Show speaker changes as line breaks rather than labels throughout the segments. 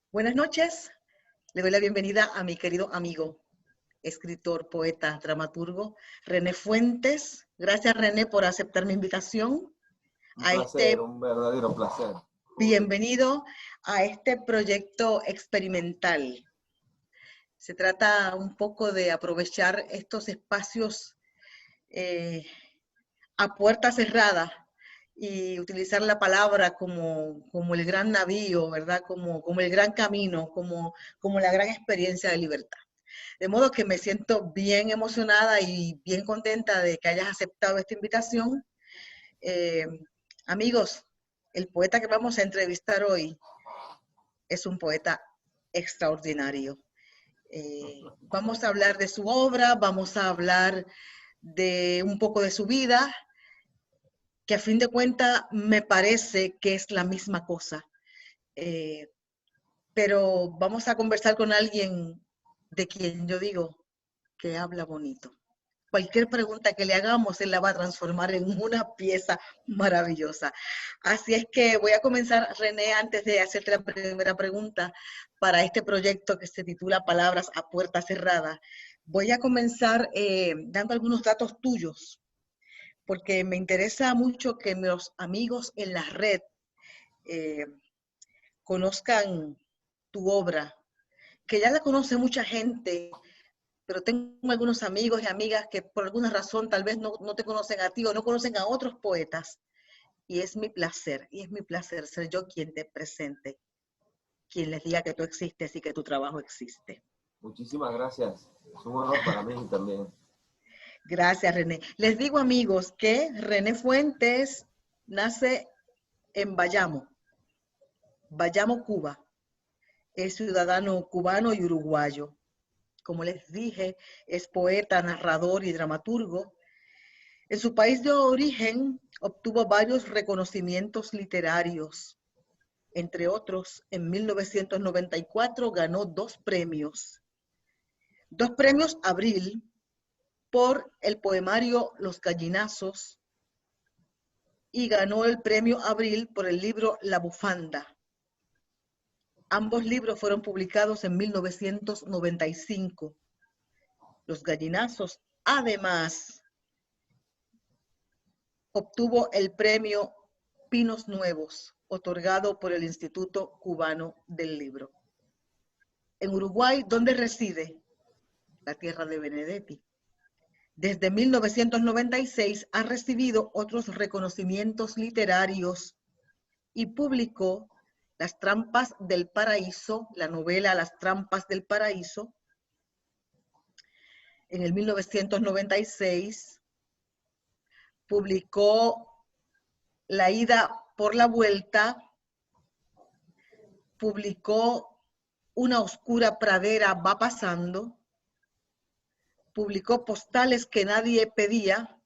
Buenas noches, le doy la bienvenida a mi querido amigo, escritor, poeta, dramaturgo, René Fuentes. Gracias, René, por aceptar mi invitación
Un
a
placer,
este,
un verdadero placer.
bienvenido a este proyecto experimental. Se trata un poco de aprovechar estos espacios eh, a puerta cerrada y utilizar la palabra como el gran navío, ¿verdad? Como el gran camino, como la gran experiencia de libertad. De modo que me siento bien emocionada y bien contenta de que hayas aceptado esta invitación. Eh, Amigos, el poeta que vamos a entrevistar hoy es un poeta extraordinario. Vamos a hablar de su obra, vamos a hablar de un poco de su vida, que a fin de cuentas me parece que es la misma cosa. Eh, pero vamos a conversar con alguien de quien yo digo que habla bonito. Cualquier pregunta que le hagamos, él la va a transformar en una pieza maravillosa. Así es que voy a comenzar, René, antes de hacerte la primera pregunta para este proyecto que se titula Palabras a puerta cerrada. Voy a comenzar dando algunos datos tuyos, porque me interesa mucho que los amigos en la red eh, conozcan tu obra, que ya la conoce mucha gente, pero tengo algunos amigos y amigas que por alguna razón tal vez no te conocen a ti o no conocen a otros poetas. Y es mi placer ser yo quien te presente, quien les diga que tú existes y que tu trabajo existe.
Muchísimas gracias. Es un honor para mí también.
Gracias, René. Les digo, amigos, que René Fuentes nace en Bayamo, Cuba. Es ciudadano cubano y uruguayo. Como les dije, es poeta, narrador y dramaturgo. En su país de origen obtuvo varios reconocimientos literarios. Entre otros, en 1994 ganó dos premios Abril por el poemario Los Gallinazos y ganó el premio Abril por el libro La Bufanda. Ambos libros fueron publicados en 1995. Los Gallinazos, además, obtuvo el premio Pinos Nuevos, otorgado por el Instituto Cubano del Libro. En Uruguay, ¿dónde reside? La tierra de Benedetti. Desde 1996 ha recibido otros reconocimientos literarios y publicó Las Trampas del Paraíso, la novela Las Trampas del Paraíso, en el 1996. Publicó La Ida por la Vuelta, publicó Una oscura pradera va pasando, publicó Postales que nadie pedía,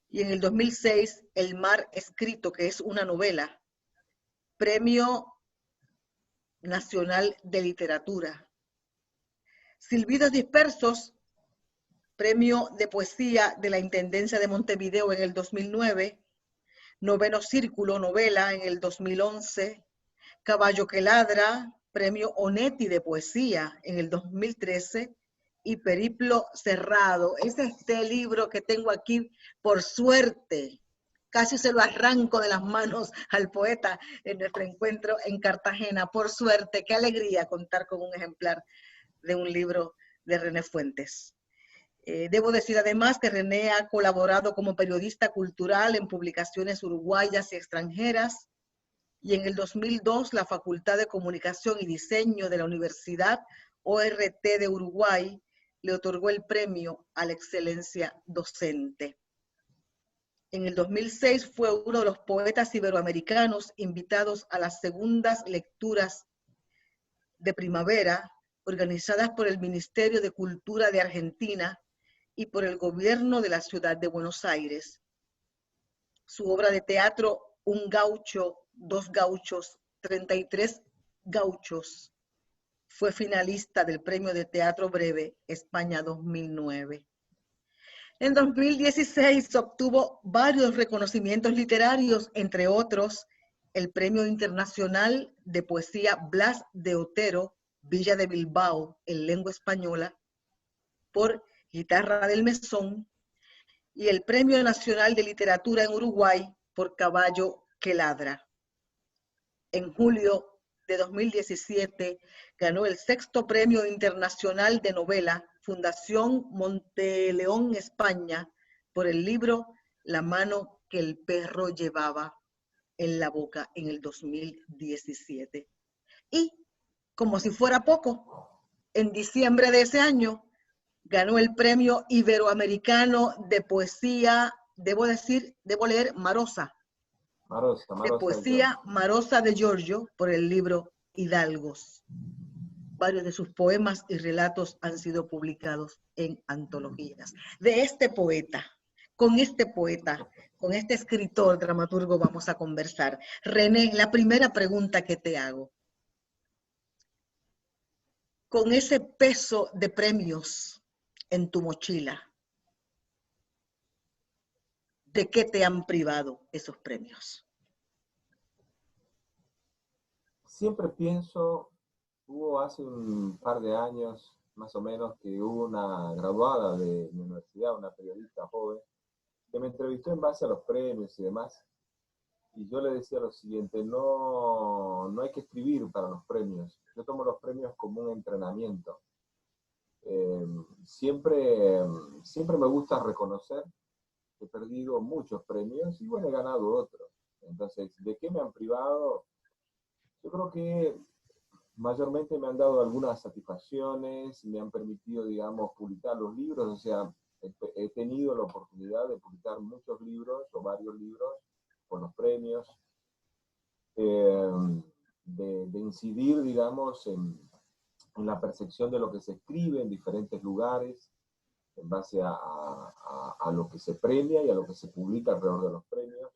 y en el 2006 El mar escrito, que es una novela, Premio Nacional de Literatura. Silbidos dispersos, Premio de Poesía de la Intendencia de Montevideo en el 2009, Noveno Círculo, novela en el 2011, Caballo que ladra, Premio Onetti de Poesía en el 2013, y Periplo Cerrado. Es este libro que tengo aquí, por suerte, casi se lo arranco de las manos al poeta en nuestro encuentro en Cartagena. Por suerte, qué alegría contar con un ejemplar de un libro de René Fuentes. Debo decir además que René ha colaborado como periodista cultural en publicaciones uruguayas y extranjeras, y en el 2002 la Facultad de Comunicación y Diseño de la Universidad ORT de Uruguay le otorgó el premio a la excelencia docente. En el 2006 fue uno de los poetas iberoamericanos invitados a las segundas lecturas de primavera organizadas por el Ministerio de Cultura de Argentina y por el gobierno de la ciudad de Buenos Aires. Su obra de teatro, Un gaucho, dos gauchos, 33 gauchos, fue finalista del Premio de Teatro Breve España 2009. En 2016 obtuvo varios reconocimientos literarios, entre otros el Premio Internacional de Poesía Blas de Otero, Villa de Bilbao, en lengua española, por Guitarra del Mesón, y el Premio Nacional de Literatura en Uruguay por Caballo que Ladra. En julio de 2017 ganó el 6º Premio Internacional de Novela Fundación Monteleón, España, por el libro La mano que el perro llevaba en la boca en el 2017. Y, como si fuera poco, en diciembre de ese año ganó el Premio Iberoamericano de Poesía, debo leer Marosa, de poesía Marosa de Giorgio, por el libro Hidalgos. Varios de sus poemas y relatos han sido publicados en antologías. De este poeta, con este escritor, dramaturgo, vamos a conversar. René, la primera pregunta que te hago. Con ese peso de premios en tu mochila, ¿de qué te han privado esos premios?
Siempre pienso, hubo hace un par de años, más o menos, que hubo una graduada de mi universidad, una periodista joven, que me entrevistó en base a los premios y demás, y yo le decía lo siguiente: no hay que escribir para los premios, yo tomo los premios como un entrenamiento. Siempre me gusta reconocer que he perdido muchos premios y bueno, he ganado otros. Entonces, ¿de qué me han privado? Yo creo que mayormente me han dado algunas satisfacciones, me han permitido, digamos, publicar los libros, o sea, he tenido la oportunidad de publicar muchos libros o varios libros con los premios, de incidir, digamos, en la percepción de lo que se escribe en diferentes lugares, en base a lo que se premia y a lo que se publica alrededor de los premios.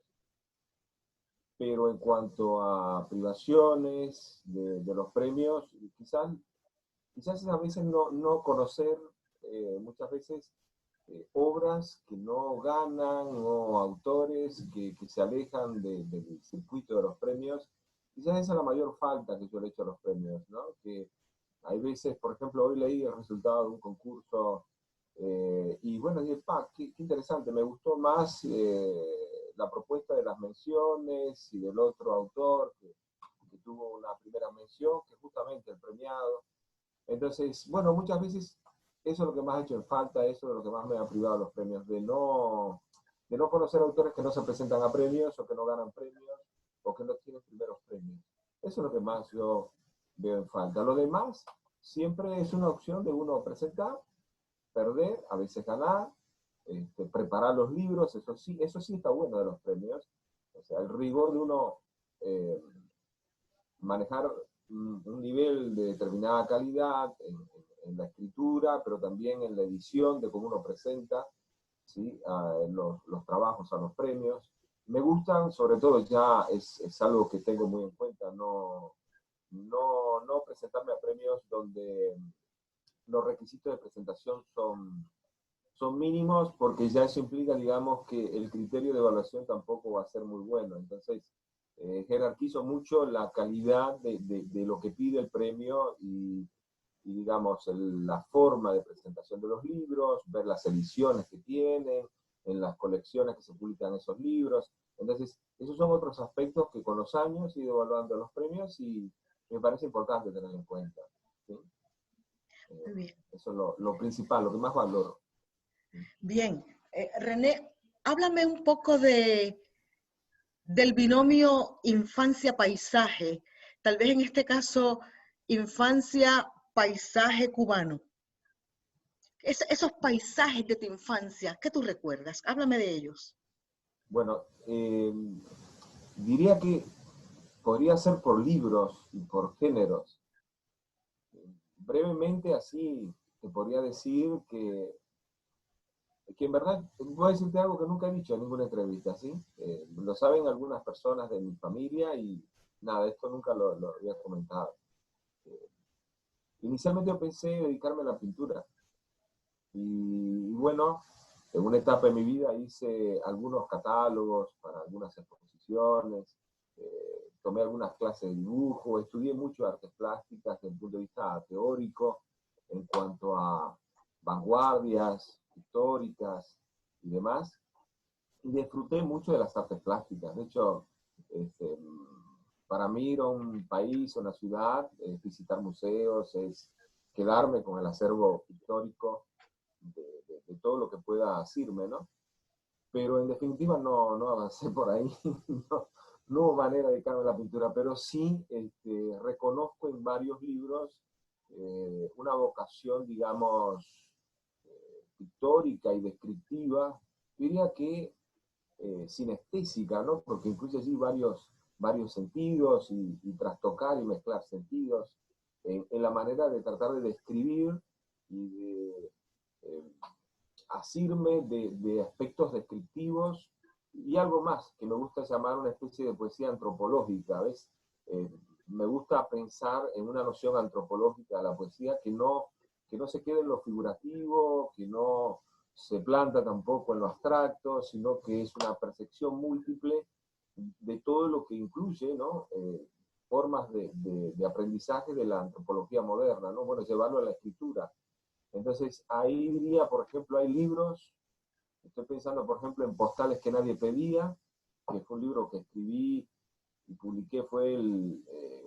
Pero en cuanto a privaciones de los premios, quizás a veces no conocer, muchas veces, obras que no ganan o autores que se alejan del circuito de los premios. Quizás esa es la mayor falta que yo le he hecho a los premios, ¿no? Que hay veces, por ejemplo, hoy leí el resultado de un concurso y bueno, dije, qué interesante, me gustó más la propuesta de las menciones y del otro autor que tuvo una primera mención que justamente el premiado. Entonces, bueno, muchas veces eso es lo que más ha hecho en falta, eso es lo que más me ha privado los premios, de no conocer autores que no se presentan a premios o que no ganan premios o que no tienen primeros premios. Eso es lo que más yo veo en falta. Lo demás siempre es una opción de uno presentar, perder, a veces ganar, preparar los libros, eso sí está bueno de los premios. O sea, el rigor de uno manejar un nivel de determinada calidad en la escritura, pero también en la edición de cómo uno presenta, ¿sí? Los trabajos a los premios. Me gustan, sobre todo ya es algo que tengo muy en cuenta, no presentarme a premios donde los requisitos de presentación son mínimos, porque ya eso implica, digamos, que el criterio de evaluación tampoco va a ser muy bueno. Entonces, jerarquizo mucho la calidad de lo que pide el premio y digamos, la forma de presentación de los libros, ver las ediciones que tienen, en las colecciones que se publican esos libros. Entonces, esos son otros aspectos que con los años he ido evaluando los premios y me parece importante tener en cuenta, ¿sí?
Muy bien.
Eso es lo principal, lo que más valoro.
Bien. René, háblame un poco del binomio infancia-paisaje, tal vez en este caso infancia-paisaje cubano. Esos paisajes de tu infancia, ¿qué tú recuerdas? Háblame de ellos.
Bueno, diría que podría ser por libros y por géneros. Brevemente así te podría decir que en verdad voy a decirte algo que nunca he dicho en ninguna entrevista, ¿sí? Lo saben algunas personas de mi familia y nada, esto nunca lo había comentado. Inicialmente yo pensé dedicarme a la pintura y bueno, en una etapa de mi vida hice algunos catálogos para algunas exposiciones, tomé algunas clases de dibujo, estudié mucho artes plásticas desde el punto de vista teórico, en cuanto a vanguardias históricas y demás, y disfruté mucho de las artes plásticas. De hecho, este, para mí ir a un país, a una ciudad, visitar museos, es quedarme con el acervo histórico de todo lo que pueda asirme, ¿no? Pero en definitiva no avancé por ahí, no hubo manera de dedicarme a la pintura, pero sí reconozco en varios libros una vocación, digamos, pictórica y descriptiva, diría que sinestésica, ¿no? Porque incluye allí varios sentidos y trastocar y mezclar sentidos en la manera de tratar de describir y de asirme de aspectos descriptivos y algo más que me gusta llamar una especie de poesía antropológica, ¿ves? Me gusta pensar en una noción antropológica de la poesía que no se quede en lo figurativo, que no se planta tampoco en lo abstracto, sino que es una percepción múltiple de todo lo que incluye, ¿no? Formas de aprendizaje de la antropología moderna, ¿no? Bueno, llevarlo a la escritura. Entonces, ahí diría, por ejemplo, hay libros, estoy pensando, por ejemplo, en Postales que nadie pedía, que fue un libro que escribí y publiqué, fue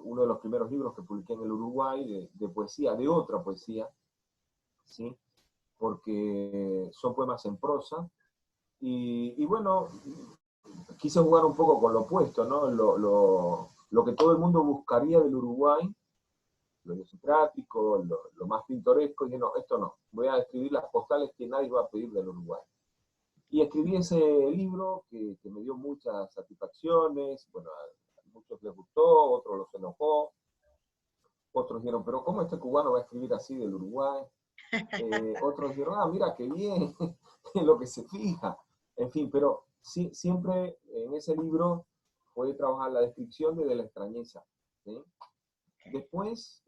uno de los primeros libros que publiqué en el Uruguay de poesía, de otra poesía, ¿sí? Porque son poemas en prosa. Y bueno, quise jugar un poco con lo opuesto, ¿no? Lo que todo el mundo buscaría del Uruguay, lo idiosincrático, lo más pintoresco, y dije, no, esto no, voy a escribir las postales que nadie va a pedir del Uruguay. Y escribí ese libro que me dio muchas satisfacciones, bueno, a muchos les gustó, otros los enojó, otros dijeron, pero ¿cómo este cubano va a escribir así del Uruguay? Otros dijeron, ah, mira, qué bien, lo que se fija. En fin, pero sí, siempre en ese libro fue trabajar la descripción de la extrañeza, ¿sí? Después,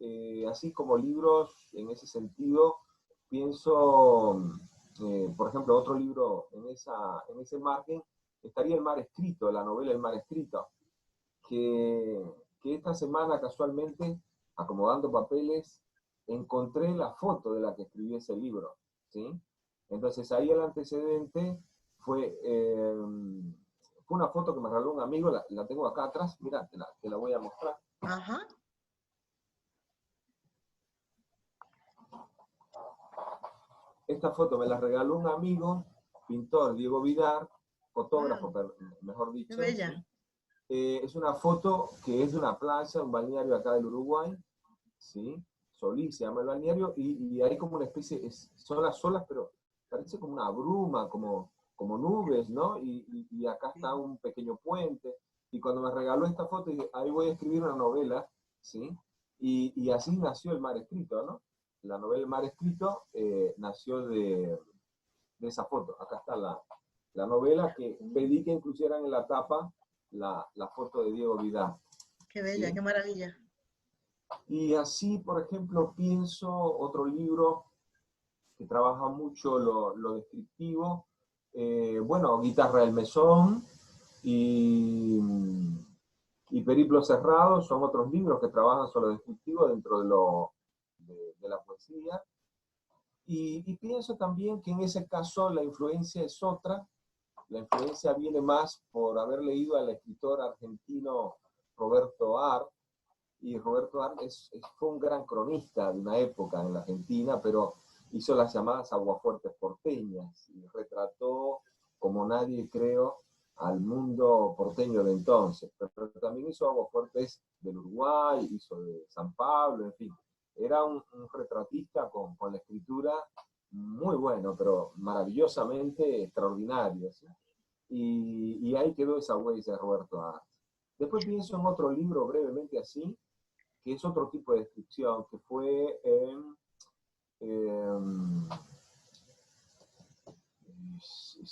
así como libros en ese sentido, pienso, por ejemplo, otro libro en ese margen, estaría El mar escrito, la novela El mar escrito, que esta semana casualmente, acomodando papeles, encontré la foto de la que escribí ese libro, ¿sí? Entonces ahí el antecedente fue una foto que me regaló un amigo, la tengo acá atrás, mira, te la voy a mostrar.
Ajá.
Esta foto me la regaló un amigo, pintor, Diego Vidar, fotógrafo,
Wow,
mejor
qué
dicho, ¿sí?
bella.
Es una foto que es de una playa, un balneario acá del Uruguay, ¿sí? Solí se llama el balneario, y hay como una especie, son las olas, pero parece como una bruma, como nubes, ¿no? Y acá está un pequeño puente, y cuando me regaló esta foto, dije, ahí voy a escribir una novela, ¿sí? Y así nació El mar escrito, ¿no? La novela El mar escrito nació de esa foto. Acá está la novela que pedí que incluyeran en la tapa la foto de Diego Vidal.
Qué bella,
¿Sí?
qué maravilla.
Y así, por ejemplo, pienso otro libro que trabaja mucho lo descriptivo, bueno, Guitarra del Mesón y Periplo Cerrado son otros libros que trabajan sobre lo descriptivo dentro de la poesía. Y pienso también que en ese caso la influencia es otra, la influencia viene más por haber leído al escritor argentino Roberto Ar, y Roberto Ar fue un gran cronista de una época en la Argentina, pero hizo las llamadas aguafuertes porteñas y retrató como nadie, creo, al mundo porteño de entonces, pero también hizo aguafuertes del Uruguay, hizo de San Pablo, en fin, era un retratista con la escritura muy bueno, pero maravillosamente extraordinario, ¿sí? Y ahí quedó esa huella de Roberto Ar. Después pienso en otro libro brevemente así, que es otro tipo de descripción, que fue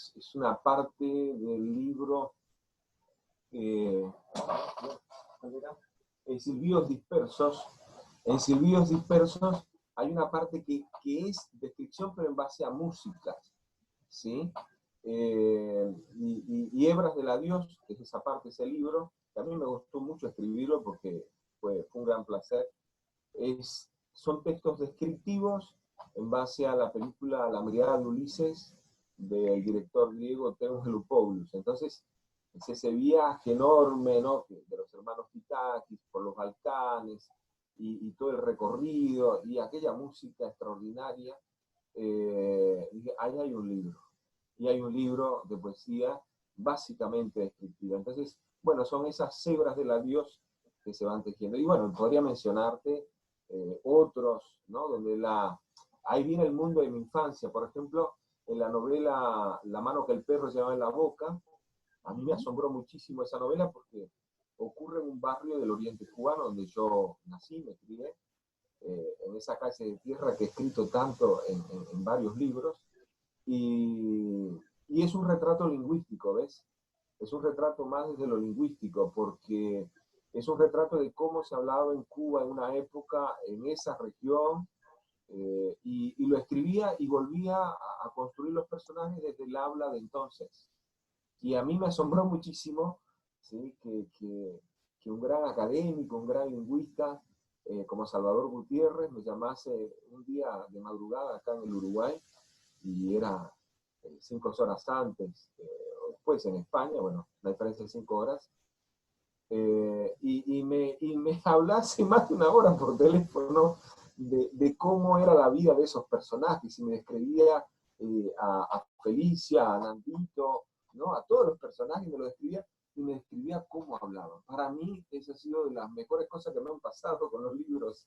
es una parte del libro en Silbidos Dispersos. En Silbidos Dispersos hay una parte que es descripción, pero en base a músicas, ¿sí? Y Hebras del Adiós, que es esa parte, ese libro, que a mí me gustó mucho. mucho escribirlo porque fue un gran placer. Son textos descriptivos en base a la película La mirada de Ulises, del director griego Theophilus Lupoulos. Entonces, es ese viaje enorme, ¿no?, de los hermanos Pitakis por los Balcanes, y todo el recorrido, y aquella música extraordinaria. Dije, ahí hay un libro. Y hay un libro de poesía básicamente descriptiva. Entonces, bueno, son esas cebras del adiós que se van tejiendo. Y bueno, podría mencionarte otros, ¿no?, donde ahí viene el mundo de mi infancia. Por ejemplo, en la novela La mano que el perro llevaba en la boca, a mí me asombró muchísimo esa novela porque ocurre en un barrio del oriente cubano donde yo nací, me crié, en esa calle de tierra que he escrito tanto en varios libros, y es un retrato lingüístico, ¿ves? Es un retrato más desde lo lingüístico, porque es un retrato de cómo se hablaba en Cuba en una época, en esa región, y lo escribía y volvía a construir los personajes desde el habla de entonces. Y a mí me asombró muchísimo, ¿sí?, que un gran académico, un gran lingüista, como Salvador Gutiérrez, me llamase un día de madrugada acá en el Uruguay, y era 5 horas antes, después en España, bueno, la diferencia es 5 horas, y me hablase más de una hora por teléfono de cómo era la vida de esos personajes, y me describía a Felicia, a Nandito, ¿no?, a todos los personajes me lo describía, y me describía cómo hablaban. Para mí, esa ha sido de las mejores cosas que me han pasado con los libros,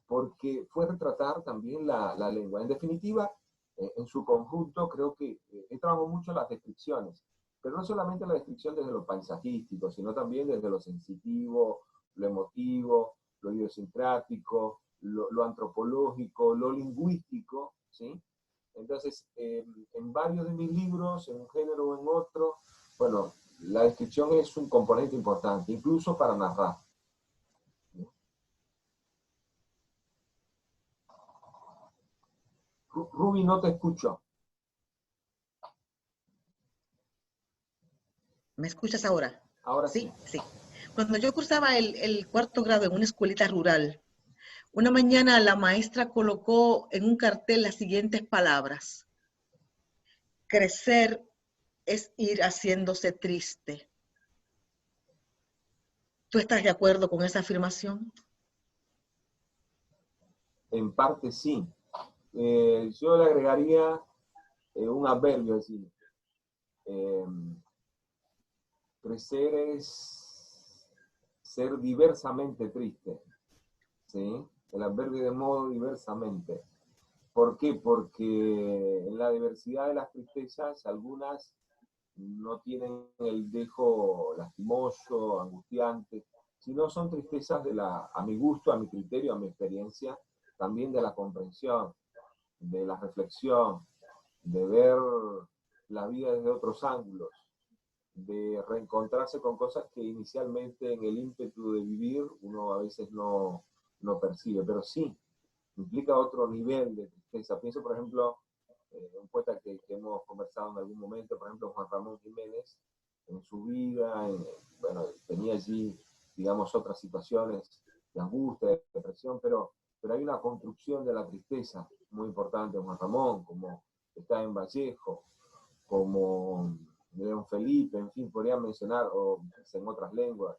porque fue retratar también la lengua. En definitiva, en su conjunto, creo que he trabajado mucho las descripciones, pero no solamente la descripción desde lo paisajístico, sino también desde lo sensitivo, lo emotivo, lo idiosincrático, lo antropológico, lo lingüístico, ¿sí? Entonces, en varios de mis libros, en un género o en otro, bueno, la descripción es un componente importante, incluso para narrar. Ruby, no te escucho.
¿Me escuchas ahora?
Ahora sí.
Sí, sí. Cuando yo cursaba el cuarto grado en una escuelita rural, una mañana la maestra colocó en un cartel las siguientes palabras: crecer es ir haciéndose triste. ¿Tú estás de acuerdo con esa afirmación?
En parte sí. Yo le agregaría un adverbio, es decir, crecer es ser diversamente triste, ¿sí? El adverbio de modo diversamente. ¿Por qué? Porque en la diversidad de las tristezas, algunas no tienen el dejo lastimoso, angustiante, sino son tristezas a mi gusto, a mi criterio, a mi experiencia, también de la comprensión, de la reflexión, de ver la vida desde otros ángulos, de reencontrarse con cosas que inicialmente en el ímpetu de vivir uno a veces no percibe, pero sí implica otro nivel de tristeza. Pienso, por ejemplo, un poeta que hemos conversado en algún momento, por ejemplo, Juan Ramón Jiménez, en su vida, bueno, tenía allí, digamos, otras situaciones de angustia, de depresión, pero hay una construcción de la tristeza muy importante en Juan Ramón, como está en Vallejo, como León Felipe, en fin, podría mencionar, o en otras lenguas,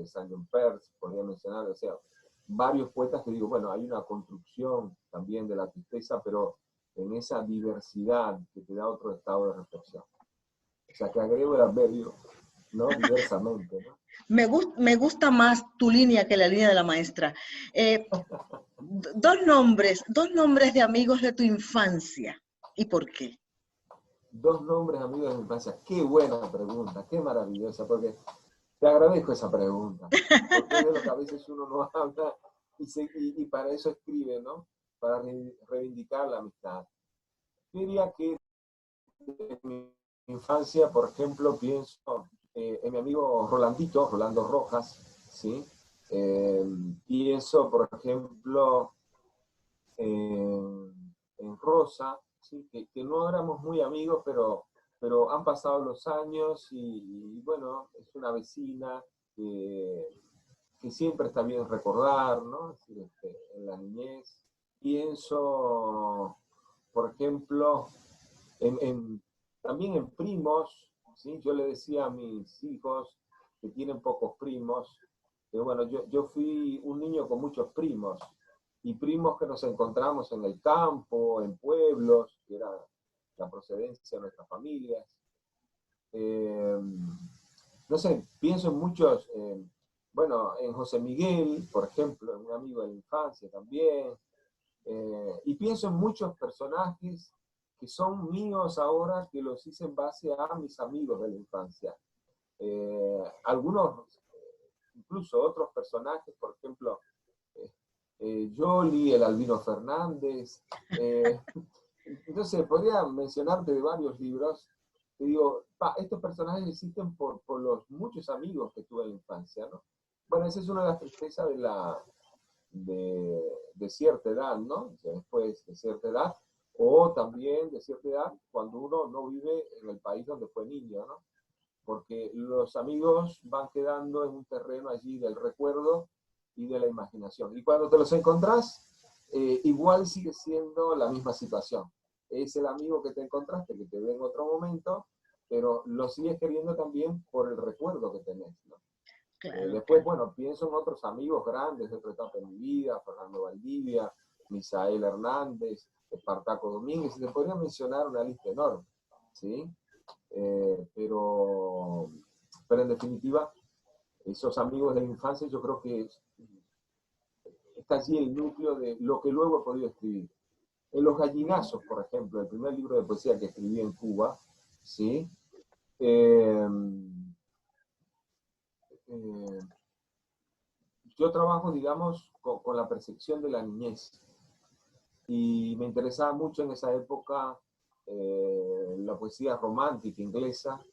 Saint John Perse, podría mencionar, o sea, varios poetas que digo, bueno, hay una construcción también de la tristeza, pero en esa diversidad que te da otro estado de reflexión. O sea, que agrego el adverbio, ¿no? Diversamente, ¿no?
Me gusta más tu línea que la línea de la maestra. Dos nombres de amigos de tu infancia. ¿Y por qué?
Dos nombres amigos de mi infancia. Qué buena pregunta, qué maravillosa, porque te agradezco esa pregunta, porque es de lo que a veces uno no habla y para eso escribe, ¿no? Para reivindicar la amistad. Yo diría que en mi infancia, por ejemplo, pienso en mi amigo Rolando Rojas, ¿sí? Pienso, por ejemplo, en Rosa, ¿sí? Que no éramos muy amigos, pero han pasado los años y bueno, es una vecina que siempre está bien recordar, ¿no? Es decir, en la niñez pienso, por ejemplo, también en primos, ¿sí? Yo le decía a mis hijos que tienen pocos primos, que bueno, yo fui un niño con muchos primos, y primos que nos encontramos en el campo, en pueblos, que era la procedencia de nuestras familias. No sé, pienso en muchos, bueno, en José Miguel, por ejemplo, un amigo de la infancia también, y pienso en muchos personajes que son míos ahora, que los hice en base a mis amigos de la infancia. Algunos, incluso otros personajes, por ejemplo, Yoli, el Albino Fernández. Entonces, podría mencionarte de varios libros. Te digo, estos personajes existen por los muchos amigos que tuve en la infancia, ¿no? Bueno, esa es una de las tristezas de cierta edad, ¿no? Después de cierta edad, o también de cierta edad cuando uno no vive en el país donde fue niño, ¿no? Porque los amigos van quedando en un terreno allí del recuerdo y de la imaginación. Y cuando te los encontrás, igual sigue siendo la misma situación. Es el amigo que te encontraste, que te ve en otro momento, pero lo sigues queriendo también por el recuerdo que tenés, ¿no?
Claro,
Después,
claro.
bueno, pienso en otros amigos grandes de otra etapa de mi vida, Fernando Valdivia, Misael Hernández, Espartaco Domínguez, y te podría mencionar una lista enorme, ¿sí? Pero en definitiva, esos amigos de la infancia yo creo que está allí el núcleo de lo que luego he podido escribir. En Los Gallinazos, por ejemplo, el primer libro de poesía que escribí en Cuba, ¿sí? Yo trabajo, digamos, con la percepción de la niñez. Y me interesaba mucho en esa época la poesía romántica inglesa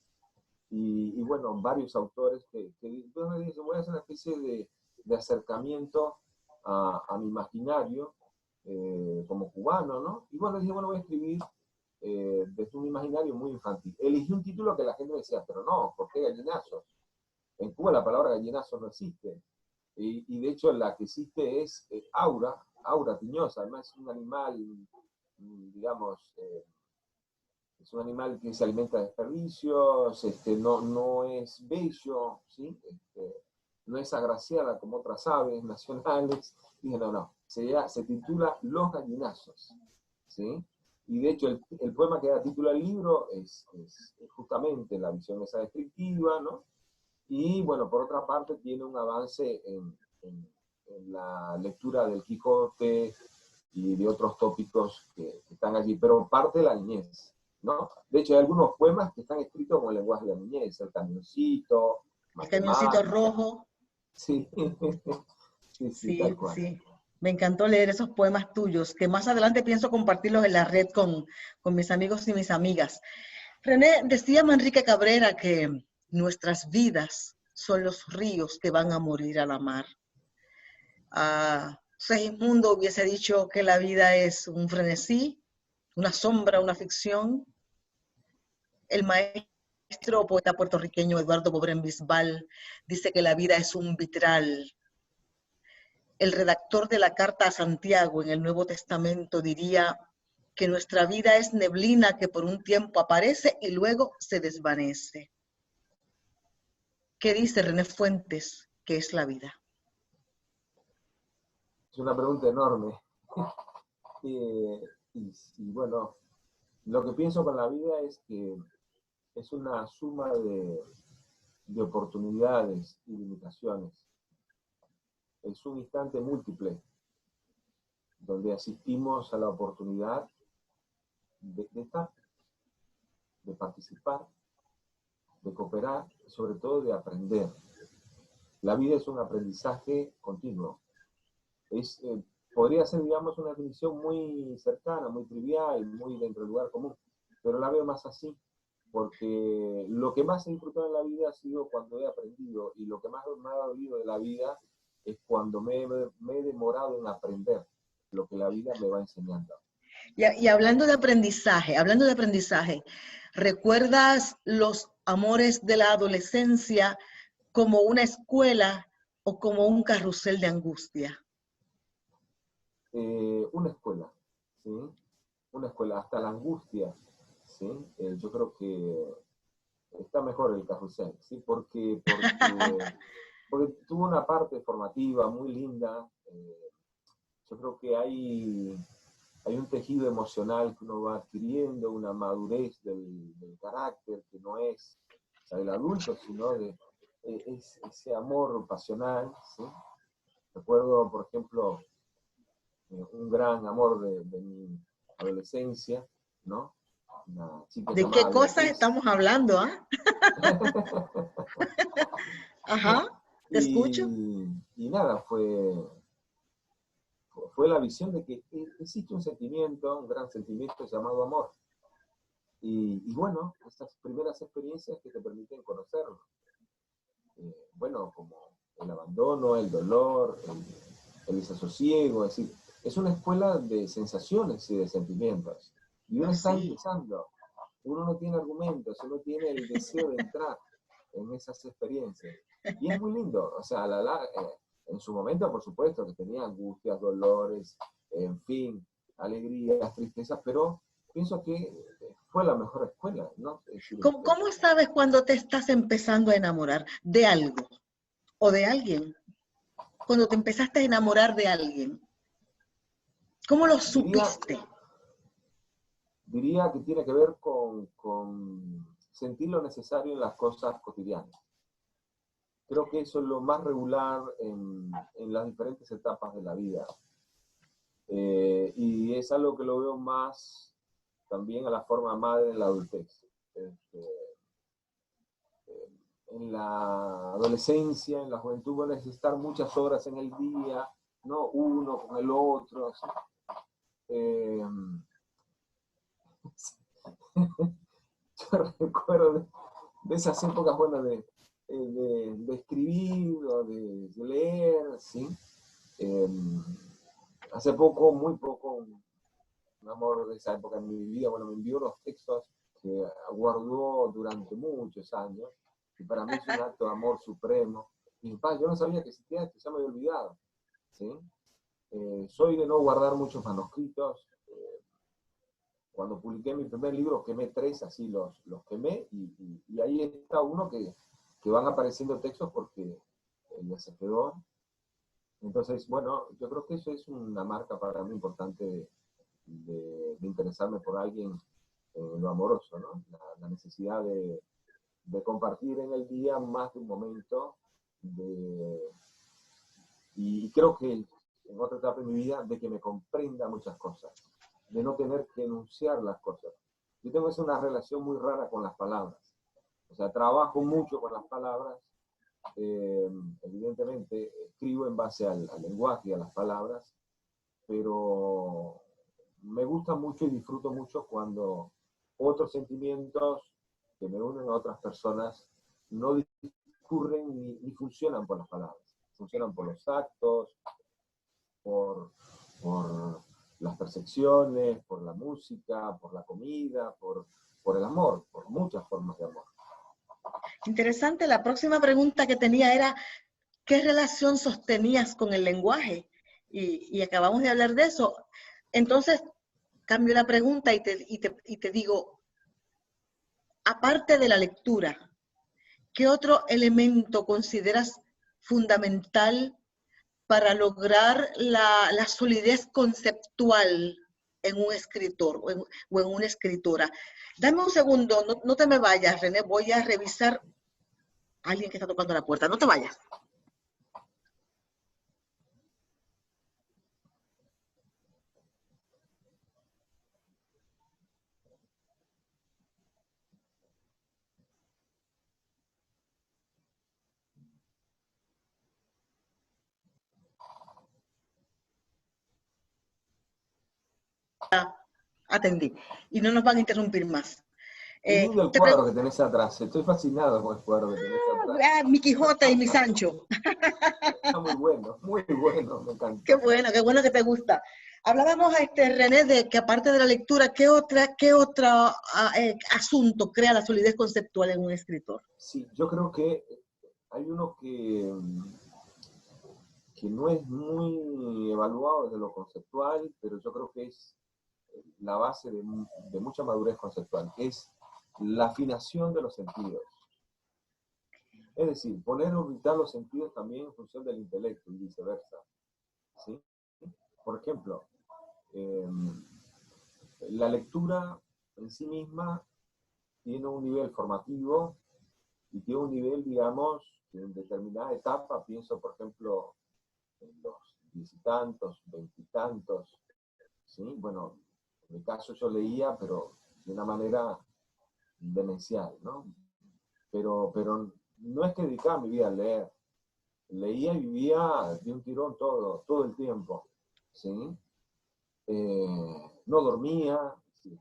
y bueno, varios autores que yo me dije, voy a hacer una especie de acercamiento a mi imaginario como cubano, ¿no? Y bueno, dije, bueno, voy a escribir desde un imaginario muy infantil. Elegí un título que la gente me decía, pero no, ¿por qué gallinazos? En Cuba la palabra gallinazo no existe. Y de hecho la que existe es aura tiñosa. Además es un animal, digamos, es un animal que se alimenta de desperdicios, no es bello, ¿sí? No es agraciada como otras aves nacionales. Dije, no, se titula Los Gallinazos, ¿sí? Y de hecho el poema que da título al libro es justamente la visión esa descriptiva, ¿no? Y bueno, por otra parte tiene un avance en la lectura del Quijote y de otros tópicos que están allí, pero parte de la niñez, ¿no? De hecho hay algunos poemas que están escritos con el lenguaje de la niñez, el camioncito,
El camioncito
matemáticas,
rojo.
sí, sí,
Sí,
tal cual.
sí. Me encantó leer esos poemas tuyos, que más adelante pienso compartirlos en la red con mis amigos y mis amigas. René, decía Manrique Cabrera que nuestras vidas son los ríos que van a morir a la mar. Segismundo hubiese dicho que la vida es un frenesí, una sombra, una ficción. El maestro poeta puertorriqueño Eduardo Bobrén Bisbal dice que la vida es un vitral. El redactor de la Carta a Santiago en el Nuevo Testamento diría que nuestra vida es neblina que por un tiempo aparece y luego se desvanece. ¿Qué dice René Fuentes que es la vida?
Es una pregunta enorme. y, y bueno, lo que pienso con la vida es que es una suma de oportunidades y limitaciones. Es un instante múltiple donde asistimos a la oportunidad de estar, de participar, de cooperar y sobre todo de aprender. La vida es un aprendizaje continuo. Podría ser, digamos, una definición muy cercana, muy trivial, muy dentro del lugar común, pero la veo más así, porque lo que más he disfrutado en la vida ha sido cuando he aprendido, y lo que más me ha dolido de la vida es cuando me he demorado en aprender lo que la vida me va enseñando.
Y hablando de aprendizaje, ¿recuerdas los amores de la adolescencia como una escuela o como un carrusel de angustia?
Una escuela, ¿sí? Una escuela, hasta la angustia, ¿sí? Yo creo que está mejor el carrusel, ¿sí? Porque tuvo una parte formativa muy linda. Yo creo que hay un tejido emocional que uno va adquiriendo, una madurez del carácter que no es la del adulto, sino ese amor pasional, ¿sí? Recuerdo, por ejemplo, un gran amor de mi adolescencia, ¿no? Una chica
¿De qué
llamada
cosas
Beatriz.
estamos hablando, ah? Ajá, te escucho.
Y nada, fue la visión de que existe un sentimiento, un gran sentimiento llamado amor. Y bueno, estas primeras experiencias que te permiten conocerlo. Bueno, como el abandono, el dolor, el desasosiego, es decir, es una escuela de sensaciones y de sentimientos. Y
Oh,
uno está
sí.
empezando, uno no tiene argumentos, uno tiene el deseo de entrar en esas experiencias. Y es muy lindo, o sea, en su momento, por supuesto, que tenía angustias, dolores, en fin, alegrías, tristezas, pero pienso que fue la mejor escuela, ¿no? Es decir,
¿Cómo sabes cuando te estás empezando a enamorar de algo o de alguien? Cuando te empezaste a enamorar de alguien, ¿cómo lo
diría,
supiste?
diría que tiene que ver con sentir lo necesario en las cosas cotidianas. Creo que eso es lo más regular en las diferentes etapas de la vida. Y es algo que lo veo más también a la forma madre en la adultez. En la adolescencia, en la juventud, van a necesitar muchas horas en el día, ¿no? Uno con el otro. ¿Sí? Eh, yo recuerdo de esas épocas, bueno, de escribir o de leer, ¿sí? Eh, Hace poco, muy poco, un amor de esa época en mi vida, bueno, me envió unos textos que guardó durante muchos años, y para mí es un acto de amor supremo. Y yo no sabía que existía esto, ya me había olvidado, ¿sí? Soy de no guardar muchos manuscritos. Cuando publiqué mi primer libro, quemé 3, así los quemé, y ahí está uno que van apareciendo textos porque ya se quedó. Entonces, bueno, yo creo que eso es una marca para mí importante de interesarme por alguien en lo amoroso, ¿no? La necesidad de compartir en el día más de un momento, y creo que en otra etapa de mi vida, de que me comprenda muchas cosas, de no tener que enunciar las cosas. Yo tengo una relación muy rara con las palabras. O sea, trabajo mucho con las palabras. Evidentemente, escribo en base al lenguaje y a las palabras, pero me gusta mucho y disfruto mucho cuando otros sentimientos que me unen a otras personas no discurren ni funcionan por las palabras, funcionan por los actos, por las percepciones, por la música, por la comida, por el amor, por muchas formas de amor.
Interesante, la próxima pregunta que tenía era, ¿qué relación sostenías con el lenguaje? Y acabamos de hablar de eso. Entonces, cambio la pregunta y te digo, aparte de la lectura, ¿qué otro elemento consideras fundamental para lograr la solidez conceptual en un escritor o en una escritora? Dame un segundo, no te me vayas, René, voy a revisar a alguien que está tocando la puerta. No te vayas. Atendí. Y no nos van a interrumpir más.
Qué lindo el
Te
cuadro que
pregunto,
tenés atrás. Estoy fascinado con el cuadro que tenés atrás.
mi Quijote y mi Sancho.
Está muy bueno, me encantó.
Qué bueno que te gusta. Hablábamos, René, de que aparte de la lectura, ¿qué otro asunto crea la solidez conceptual en un escritor?
Sí, yo creo que hay uno que no es muy evaluado desde lo conceptual, pero yo creo que es la base de mucha madurez conceptual, que es la afinación de los sentidos. Es decir, poner a orbitar los sentidos también en función del intelecto y viceversa, ¿sí? Por ejemplo, la lectura en sí misma tiene un nivel formativo y tiene un nivel, digamos, que en determinada etapa, pienso por ejemplo en los 10 y tantos, 20 y tantos, ¿sí? Bueno, en mi caso yo leía, pero de una manera demencial, ¿no? Pero no es que dedicaba mi vida a leer, leía y vivía de un tirón todo el tiempo, ¿sí? No dormía, ¿sí?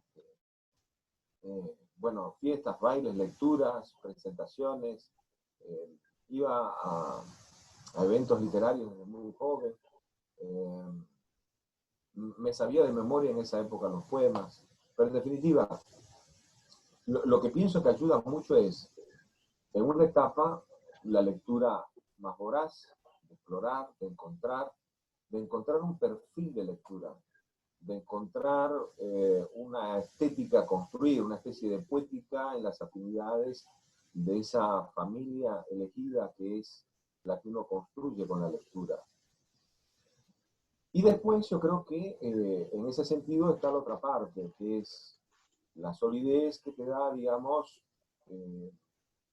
Bueno, fiestas, bailes, lecturas, presentaciones, iba a eventos literarios desde muy joven, me sabía de memoria en esa época los poemas, pero en definitiva, lo que pienso que ayuda mucho es, en una etapa, la lectura más voraz, de explorar, de encontrar un perfil de lectura, de encontrar una estética a construir, una especie de poética en las afinidades de esa familia elegida que es la que uno construye con la lectura. Y después yo creo que en ese sentido está la otra parte, que es la solidez que te da, digamos,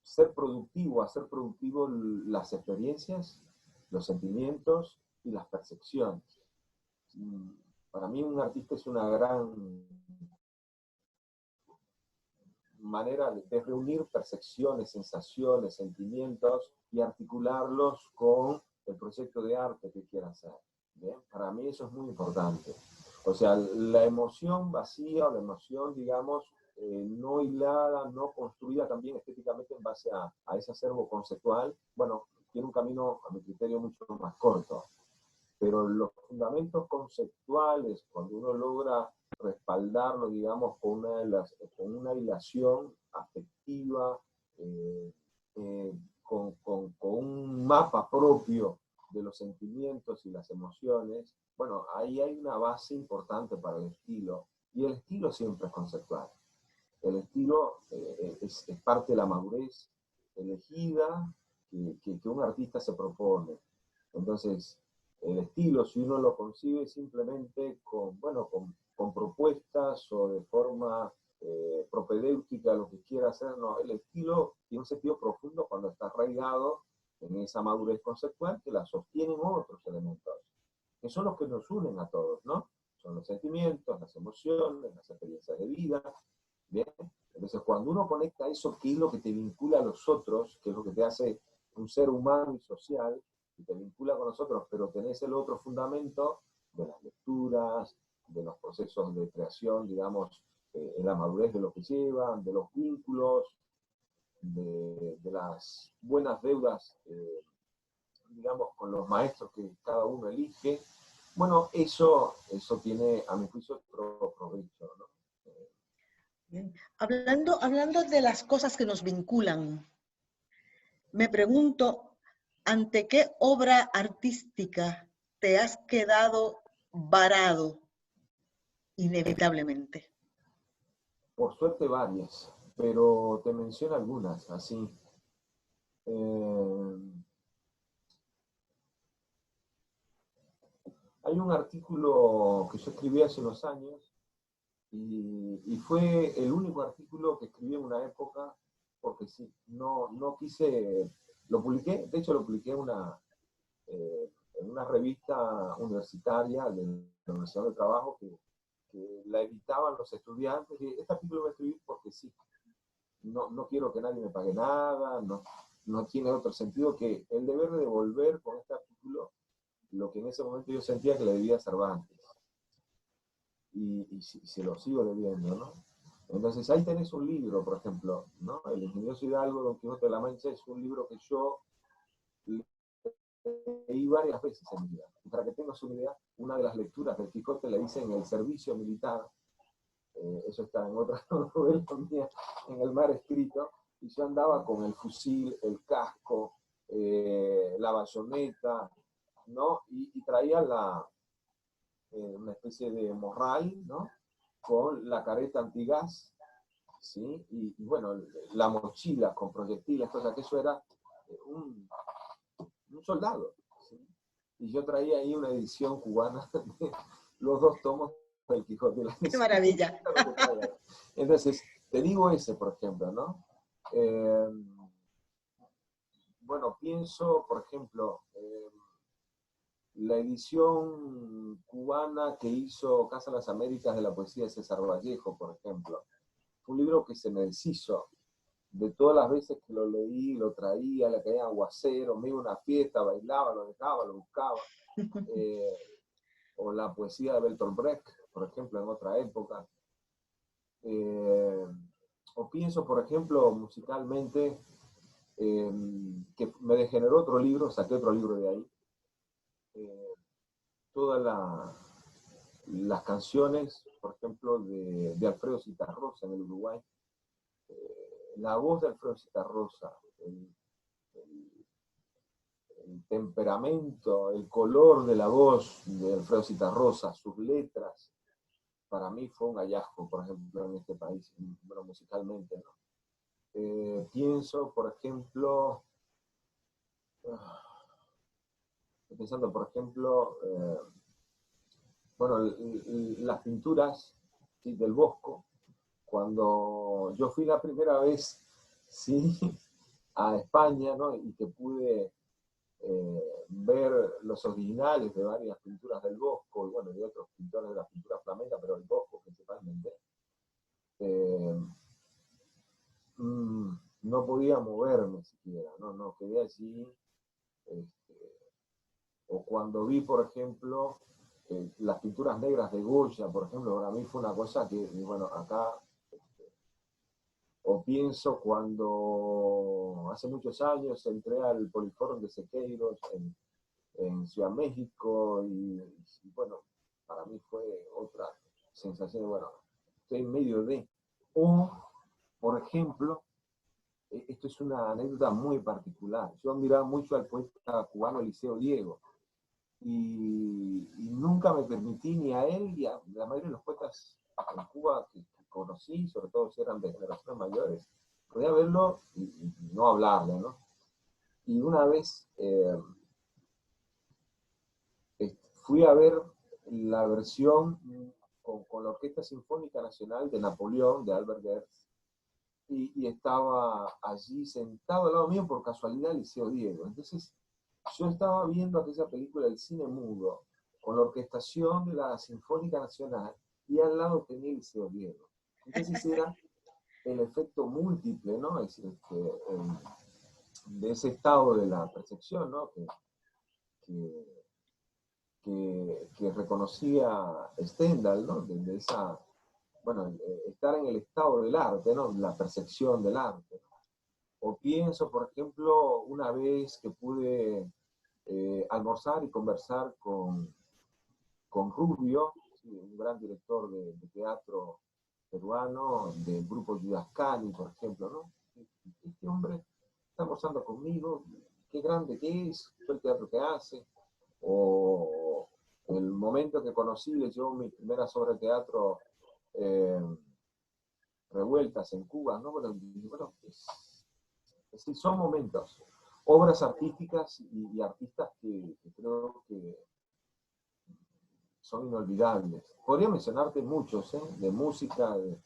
ser productivo, hacer productivo las experiencias, los sentimientos y las percepciones. Para mí un artista es una gran manera de reunir percepciones, sensaciones, sentimientos y articularlos con el proyecto de arte que quiera hacer. ¿Bien? Para mí eso es muy importante. O sea, la emoción vacía o la emoción, digamos, no hilada, no construida también estéticamente en base a ese acervo conceptual, bueno, tiene un camino, a mi criterio, mucho más corto. Pero los fundamentos conceptuales, cuando uno logra respaldarlo, digamos, con una hilación afectiva, con un mapa propio de los sentimientos y las emociones, bueno, ahí hay una base importante para el estilo, y el estilo siempre es conceptual. El estilo es parte de la madurez elegida que un artista se propone. Entonces, el estilo, si uno lo concibe simplemente con propuestas o de forma propedéutica, lo que quiera hacer, no, el estilo tiene un sentido profundo cuando está arraigado en esa madurez conceptual que la sostienen otros elementos, que son los que nos unen a todos, ¿no? Son los sentimientos, las emociones, las experiencias de vida, ¿bien? Entonces, cuando uno conecta eso, ¿qué es lo que te vincula a los otros? ¿Qué es lo que te hace un ser humano y social? Y te vincula con nosotros, pero tenés el otro fundamento de las lecturas, de los procesos de creación, digamos, en la madurez de lo que llevan, de los vínculos, de las buenas deudas, digamos, con los maestros que cada uno elige. Bueno, eso tiene, a mi juicio, otro provecho, ¿no?
Bien. Hablando de las cosas que nos vinculan, me pregunto, ¿ante qué obra artística te has quedado varado inevitablemente?
Por suerte varias, pero te menciono algunas, así. Eh, Hay un artículo que yo escribí hace unos años y fue el único artículo que escribí en una época porque sí, no quise, lo publiqué, de hecho lo publiqué en una revista universitaria de la Universidad del Trabajo que la editaban los estudiantes y este artículo lo voy a escribir porque sí, no quiero que nadie me pague nada, no tiene otro sentido que el deber de devolver con este artículo lo que en ese momento yo sentía que le debía a Cervantes. Y se lo sigo debiendo, ¿no? Entonces ahí tenés un libro, por ejemplo, ¿no? El ingenioso Hidalgo, Don Quijote de la Mancha, es un libro que yo leí varias veces en mi vida. Y para que tengas una idea, una de las lecturas del Quijote la hice en el servicio militar. Eso está en otra novela mía, en el mar escrito, y yo andaba con el fusil, el casco, la bayoneta, ¿no? Y traía una especie de morral, ¿no? Con la careta antigás, ¿sí? Y bueno, la mochila con proyectiles, cosa que eso era un soldado, ¿sí? Y yo traía ahí una edición cubana de los 2 tomos del Quijote de la
Qué
Mancha.
maravilla.
Entonces, te digo ese, por ejemplo, ¿no? Bueno, pienso, por ejemplo, la edición cubana que hizo Casa de las Américas de la poesía de César Vallejo, por ejemplo. Fue un libro que se me deshizo. De todas las veces que lo leí, lo traía, le caía aguacero, me iba a una fiesta, bailaba, lo dejaba, lo buscaba. O la poesía de Bertolt Brecht, por ejemplo, en otra época. O pienso, por ejemplo, musicalmente, que me degeneró otro libro, saqué otro libro de ahí. Todas las canciones, por ejemplo, de Alfredo Zitarrosa en el Uruguay. La voz de Alfredo Zitarrosa, el temperamento, el color de la voz de Alfredo Zitarrosa, sus letras, para mí fue un hallazgo, por ejemplo, en este país, bueno, musicalmente, ¿no? Pienso, por ejemplo, pensando, por ejemplo, bueno, las pinturas, ¿sí?, del Bosco. Cuando yo fui la primera vez, sí, a España, ¿no? Y que pude ver los originales de varias pinturas del Bosco, y bueno, de otros pintores de la pintura flamenca, pero el Bosco principalmente, no podía moverme siquiera, no quedé allí. O cuando vi, por ejemplo, las pinturas negras de Goya, por ejemplo, para mí fue una cosa que, bueno, acá, o pienso cuando hace muchos años entré al Poliforum de Sequeiros en Ciudad México, y bueno, para mí fue otra sensación de, bueno, estoy en medio de. O, por ejemplo, esto es una anécdota muy particular. Yo admiraba mucho al poeta cubano Eliseo Diego, y nunca me permití, ni a él ni a la mayoría de los poetas en Cuba que conocí, sobre todo si eran de generaciones mayores, podía verlo y no hablarle, ¿no? Y una vez fui a ver la versión con la Orquesta Sinfónica Nacional de Napoleón, de Albert Gerz, y estaba allí sentado al lado mío por casualidad Eliseo Diego. Entonces yo estaba viendo aquella película del cine mudo con la orquestación de la Sinfónica Nacional, y al lado tenía Eliseo Diego. Entonces era el efecto múltiple, ¿no? Es decir, de ese estado de la percepción, ¿no? Que reconocía Stendhal, ¿no? De esa, bueno, estar en el estado del arte, ¿no? La percepción del arte. O pienso, por ejemplo, una vez que pude almorzar y conversar con Rubio, ¿sí?, un gran director de teatro peruano, del grupo Yudascani, por ejemplo, ¿no? Este hombre está almorzando conmigo, qué grande que es, todo el teatro que hace. O el momento que conocí, leyó mis primeras obras de teatro revueltas en Cuba, ¿no? Bueno, son momentos, obras artísticas y artistas que creo que son inolvidables. Podría mencionarte muchos, de música, de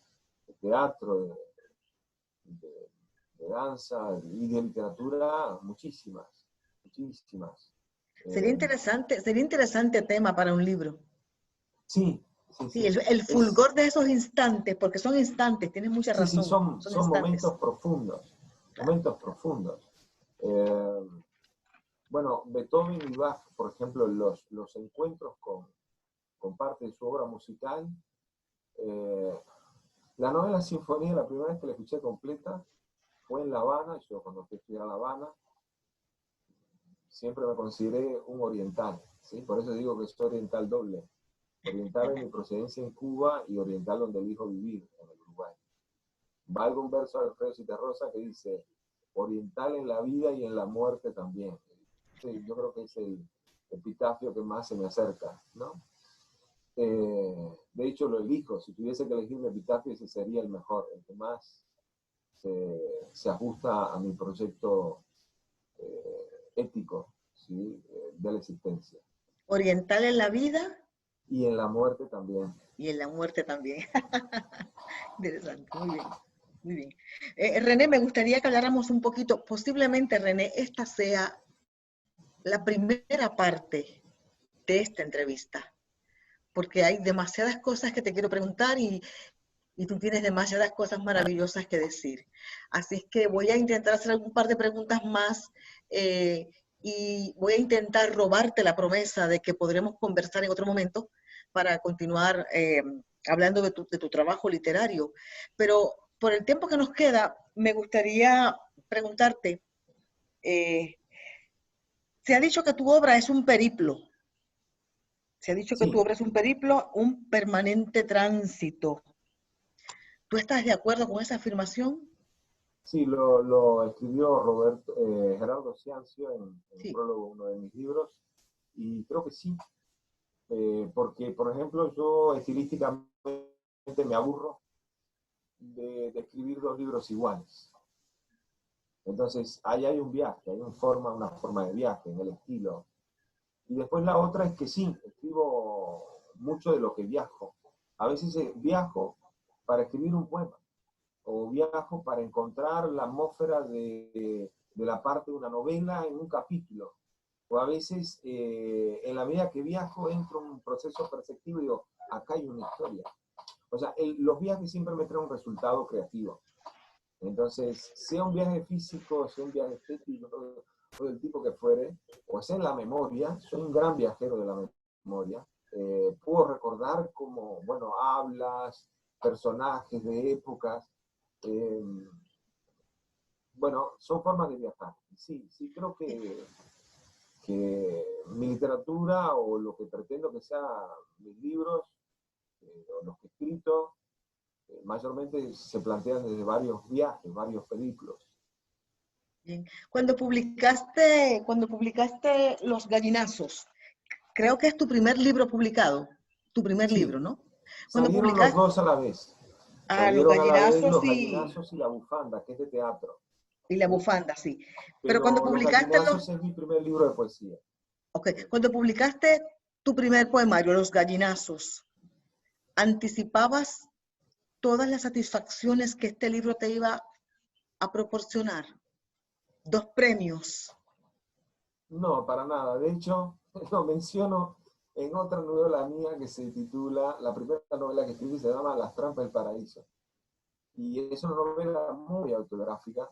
teatro, de danza y de literatura, muchísimas, muchísimas.
Sería interesante tema para un libro.
Sí, sí,
Sí,
sí.
el fulgor de esos instantes, porque son instantes, tienes mucha
Sí, sí,
razón, son
son
instantes.
momentos profundos,
Claro.
momentos profundos. Bueno, Beethoven y Bach, por ejemplo, los encuentros con parte de su obra musical. La novena sinfonía, la primera vez que la escuché completa fue en La Habana. Yo cuando fui a estudiar a La Habana, siempre me consideré un oriental, ¿sí? Por eso digo que soy oriental doble. Oriental en mi procedencia en Cuba y oriental donde elijo vivir, en el Uruguay. Va algún verso de Alfredo Zitarrosa que dice: oriental en la vida y en la muerte también. Sí, yo creo que es el epitafio que más se me acerca, ¿no? De hecho, lo elijo. Si tuviese que elegir un epitafio, ese sería el mejor, el que más se ajusta a mi proyecto ético, ¿sí? De la existencia.
Oriental en la vida
Y en la muerte también.
y en la muerte también. Interesante, muy bien. Muy bien. René, me gustaría que habláramos un poquito, posiblemente, René, esta sea la primera parte de esta entrevista, porque hay demasiadas cosas que te quiero preguntar y tú tienes demasiadas cosas maravillosas que decir. Así es que voy a intentar hacer un par de preguntas más y voy a intentar robarte la promesa de que podremos conversar en otro momento para continuar hablando de tu trabajo literario. Pero por el tiempo que nos queda, me gustaría preguntarte, eh, se ha dicho que tu obra es un periplo. Se ha dicho que tu
Sí,
obra es un periplo, un permanente tránsito. ¿Tú estás de acuerdo con esa afirmación?
sí, lo escribió Roberto, Gerardo Ciancio en el
Sí.
prólogo de uno de mis libros, y creo que sí, porque, por ejemplo, yo estilísticamente me aburro de escribir dos libros iguales. Entonces, ahí hay un viaje, hay una forma de viaje en el estilo. Y después la otra es que sí, escribo mucho de lo que viajo. A veces viajo para escribir un poema, o viajo para encontrar la atmósfera de la parte de una novela en un capítulo. O a veces, en la medida que viajo, entro en un proceso perceptivo y digo, acá hay una historia. O sea, los viajes siempre me traen un resultado creativo. Entonces, sea un viaje físico, sea un viaje estético, o del tipo que fuere, o sea en la memoria, soy un gran viajero de la memoria. Puedo recordar como, bueno, hablas, personajes de épocas. eh, bueno, son formas de viajar. Sí, sí creo que mi literatura o lo que pretendo que sea mis libros, o los que he escrito, mayormente se plantean desde varios viajes, varios periplos.
Bien. Cuando publicaste Los Gallinazos, creo que es tu primer libro publicado, tu primer
Sí,
libro, ¿no? Cuando
salieron los
publicaste
dos a la vez.
Los
Salieron a la vez
Gallinazos
Los Gallinazos y La Bufanda, que es de teatro.
y La
¿Sí?
Bufanda, sí. Pero cuando
Pero Los
publicaste
Gallinazos es mi primer libro de poesía.
cuando publicaste tu primer poemario, Los Gallinazos, ¿anticipabas todas las satisfacciones que este libro te iba a proporcionar? Dos premios.
No, para nada. De hecho, lo menciono en otra novela mía que se titula, la primera novela que escribí se llama Las trampas del paraíso. Y es una novela muy autográfica.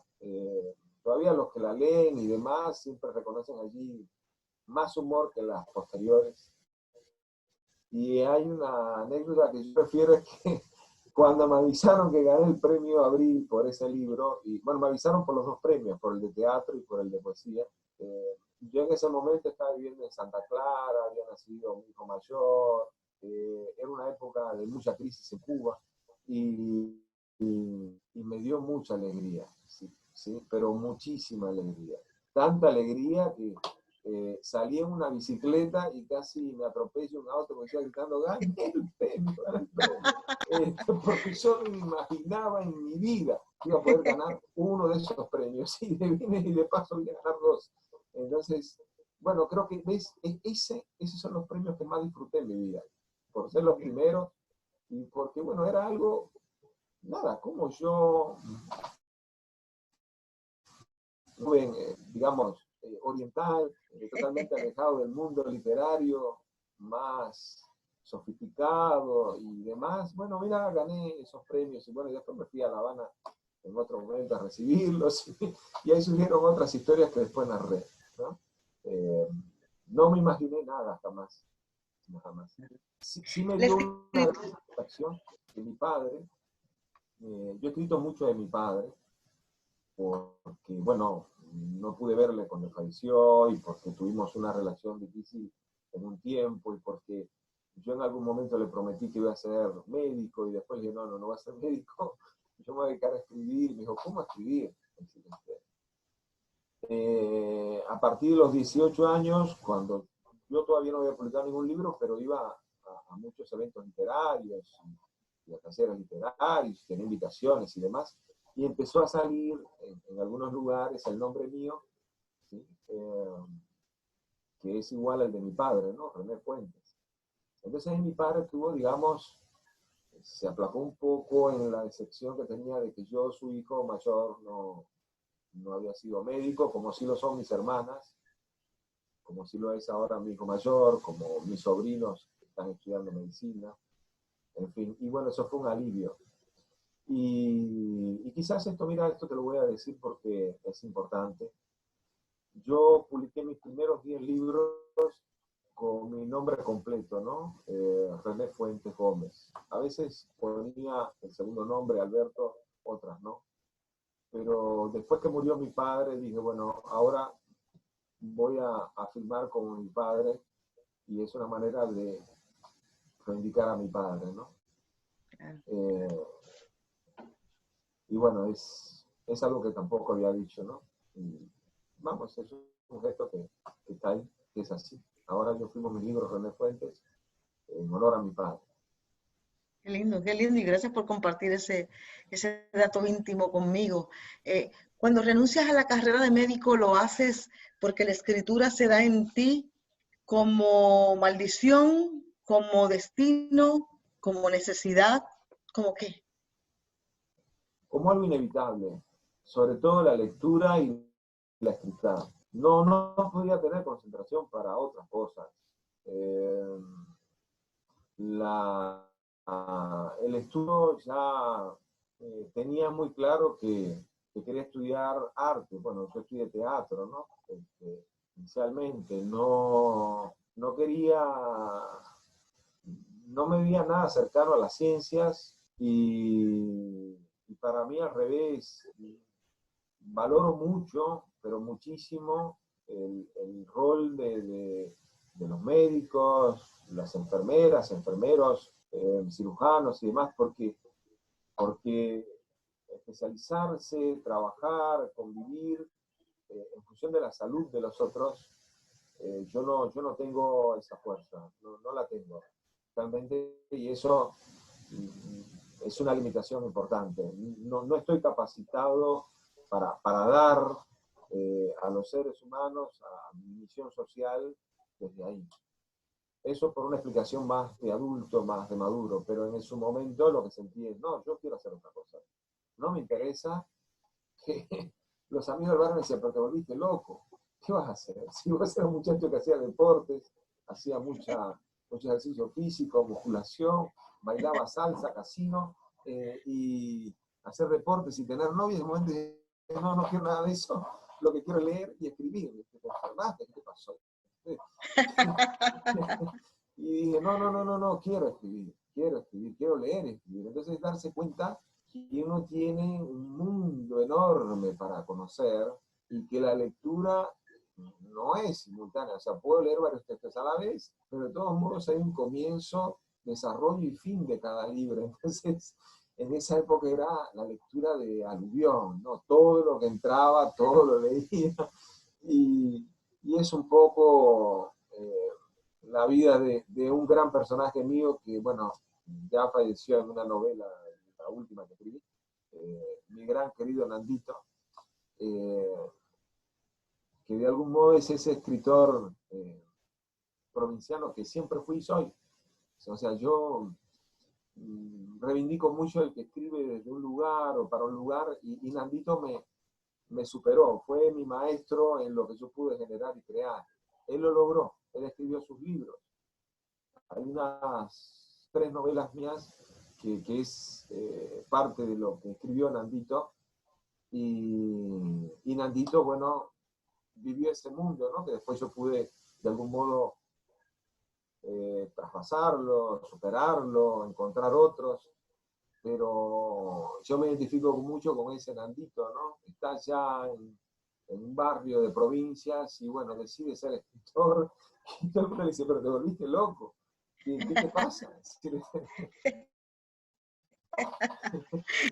Todavía los que la leen y demás siempre reconocen allí más humor que las posteriores. Y hay una anécdota que yo prefiero, es que cuando me avisaron que gané el premio Abril por ese libro, y bueno, me avisaron por los dos premios, por el de teatro y por el de poesía, yo en ese momento estaba viviendo en Santa Clara, había nacido mi hijo mayor, era una época de mucha crisis en Cuba, y, y me dio mucha alegría, sí, sí, pero muchísima alegría. Tanta alegría que salí en una bicicleta y casi me atropello un auto porque iba gritando, gané el premio, gané el premio. Porque yo no me imaginaba en mi vida que iba a poder ganar uno de esos premios. Y de paso voy a ganar dos. Entonces, bueno, creo que ¿ves? Esos son los premios que más disfruté en mi vida. Por ser los primeros y porque, bueno, era algo, nada, como yo, joven, digamos, oriental, totalmente alejado del mundo literario, más sofisticado y demás. Bueno, mira, gané esos premios y bueno, y después me fui a La Habana en otro momento a recibirlos y ahí surgieron otras historias que después narré, ¿no? Eh, no me imaginé nada jamás, jamás. Sí, sí me
La
dio
escri-
una gran satisfacción de mi padre. Yo he escrito mucho de mi padre, porque, bueno, no pude verle cuando falleció y porque tuvimos una relación difícil en un tiempo y porque yo en algún momento le prometí que iba a ser médico y después le dije, no, no, no voy a ser médico, yo me voy a dedicar a escribir. Y me dijo, ¿cómo a escribir? A partir de los 18 años, cuando yo todavía no había publicado ningún libro, pero iba a muchos eventos literarios y a talleres literarios, tenía invitaciones y demás, y empezó a salir en algunos lugares el nombre mío, ¿sí? Que es igual al de mi padre, ¿no? René Fuentes. Entonces mi padre tuvo, digamos, se aplacó un poco en la decepción que tenía de que yo, su hijo mayor, no había sido médico, como sí lo son mis hermanas, como sí lo es ahora mi hijo mayor, como mis sobrinos que están estudiando medicina, en fin. Y bueno, eso fue un alivio. Y quizás esto, mira, esto te lo voy a decir porque es importante. Yo publiqué mis primeros 10 libros con mi nombre completo, ¿no? René Fuentes Gómez. A veces ponía el segundo nombre, Alberto, otras, ¿no? Pero después que murió mi padre, dije, bueno, ahora voy a firmar como mi padre y es una manera de reivindicar a mi padre, ¿no? Y bueno, es algo que tampoco había dicho, ¿no? Y vamos, es un gesto que está ahí, que es así. Ahora yo firmo mis libros René Fuentes en honor a mi padre.
Qué lindo, y gracias por compartir ese dato íntimo conmigo. Cuando renuncias a la carrera de médico, ¿lo haces porque la escritura se da en ti como maldición, como destino, como necesidad, como qué?
Como algo inevitable, sobre todo la lectura y la escritura. No podía tener concentración para otras cosas. El estudio ya tenía muy claro que quería estudiar arte. Bueno, yo estudié teatro, ¿no? Inicialmente, no quería, no me veía nada cercano a las ciencias y para mí al revés, valoro mucho, pero muchísimo, el rol de los médicos, las enfermeras, enfermeros, cirujanos y demás, porque especializarse, trabajar, convivir en función de la salud de los otros, yo no tengo esa fuerza, no la tengo realmente, y eso es una limitación importante. No estoy capacitado para dar a los seres humanos, a mi misión social desde ahí. Eso por una explicación más de adulto, más de maduro, pero en su momento lo que sentí es, no, yo quiero hacer otra cosa. No me interesa que los amigos del barrio me decían, pero te volviste loco, ¿qué vas a hacer? Si vos eras un muchacho que hacía deportes, hacía mucho ejercicio físico, musculación, bailaba salsa, casino, y hacer deportes y tener novias, en un momento dije, no quiero nada de eso, lo que quiero es leer y escribir. ¿Te enfermaste? ¿Qué te pasó? Y dije, no, quiero leer, escribir. Entonces darse cuenta que uno tiene un mundo enorme para conocer y que la lectura no es simultánea. O sea, puedo leer varios textos a la vez, pero de todos modos hay un comienzo, desarrollo y fin de cada libro. Entonces, en esa época era la lectura de aluvión, ¿no? Todo lo que entraba, todo lo leía. Y es un poco la vida de un gran personaje mío que, bueno, ya falleció en una novela, la última que escribí, mi gran querido Nandito, que de algún modo es ese escritor provinciano que siempre fui y soy. O sea, yo reivindico mucho el que escribe desde un lugar o para un lugar, y Nandito me superó, fue mi maestro en lo que yo pude generar y crear. Él lo logró, él escribió sus libros. Hay unas 3 novelas mías que es parte de lo que escribió Nandito, y Nandito, bueno, vivió ese mundo, ¿no? Que después yo pude, de algún modo, traspasarlo, superarlo, encontrar otros, pero yo me identifico mucho con ese Nandito, ¿no? Está allá en un barrio de provincias y, bueno, decide ser escritor y todo el mundo le dice, pero te volviste loco. ¿Qué te pasa?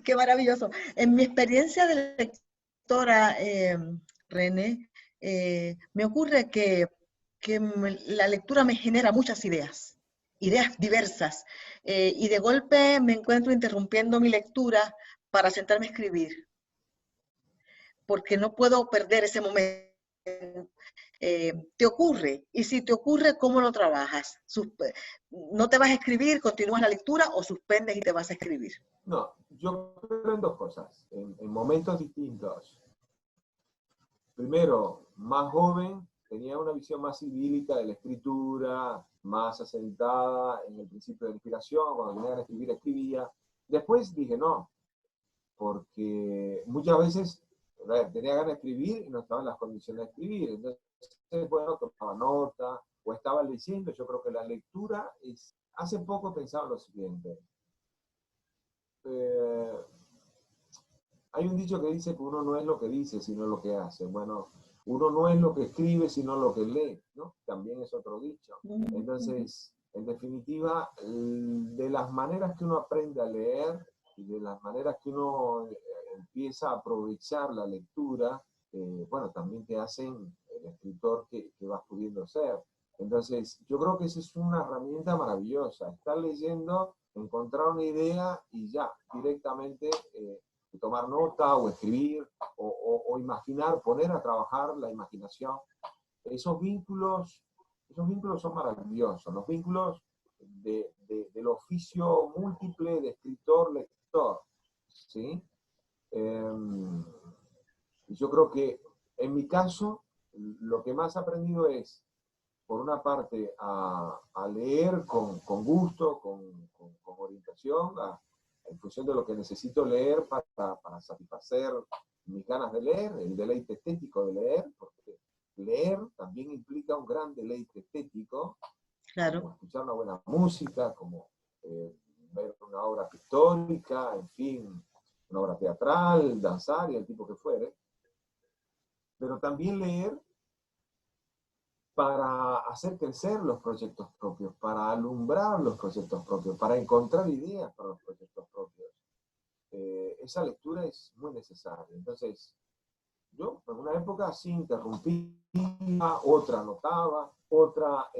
Qué maravilloso. En mi experiencia de lectora, René. Me ocurre que la lectura me genera muchas ideas, ideas diversas, y de golpe me encuentro interrumpiendo mi lectura para sentarme a escribir, porque no puedo perder ese momento. ¿Te ocurre? Y si te ocurre, ¿cómo lo trabajas? ¿No te vas a escribir, continúas la lectura o suspendes y te vas a escribir?
No, yo creo en dos cosas, en momentos distintos. Primero, más joven, tenía una visión más idílica de la escritura, más asentada en el principio de la inspiración. Cuando tenía ganas de escribir, escribía. Después dije no, porque muchas veces tenía ganas de escribir y no estaba en las condiciones de escribir. Entonces, bueno, tomaba nota o estaba leyendo. Yo creo que la lectura es... Hace poco pensaba lo siguiente. Hay un dicho que dice que uno no es lo que dice, sino lo que hace. Bueno, uno no es lo que escribe, sino lo que lee, ¿no? También es otro dicho. Entonces, en definitiva, de las maneras que uno aprende a leer y de las maneras que uno empieza a aprovechar la lectura, bueno, también te hacen el escritor que vas pudiendo ser. Entonces, yo creo que esa es una herramienta maravillosa. Estar leyendo, encontrar una idea y ya, directamente tomar nota o escribir o imaginar, poner a trabajar la imaginación. Esos vínculos son maravillosos. Los vínculos del oficio múltiple de escritor-lector, ¿sí? Yo creo que en mi caso, lo que más he aprendido es, por una parte, a leer con gusto, con orientación, en función de lo que necesito leer para satisfacer mis ganas de leer, el deleite estético de leer, porque leer también implica un gran deleite estético,
claro,
como escuchar una buena música, como ver una obra pictórica, en fin, una obra teatral, danzar y el tipo que fuere, pero también leer para hacer crecer los proyectos propios, para alumbrar los proyectos propios, para encontrar ideas para los proyectos propios. Esa lectura es muy necesaria. Entonces, yo en una época sí interrumpía, otra anotaba, otra,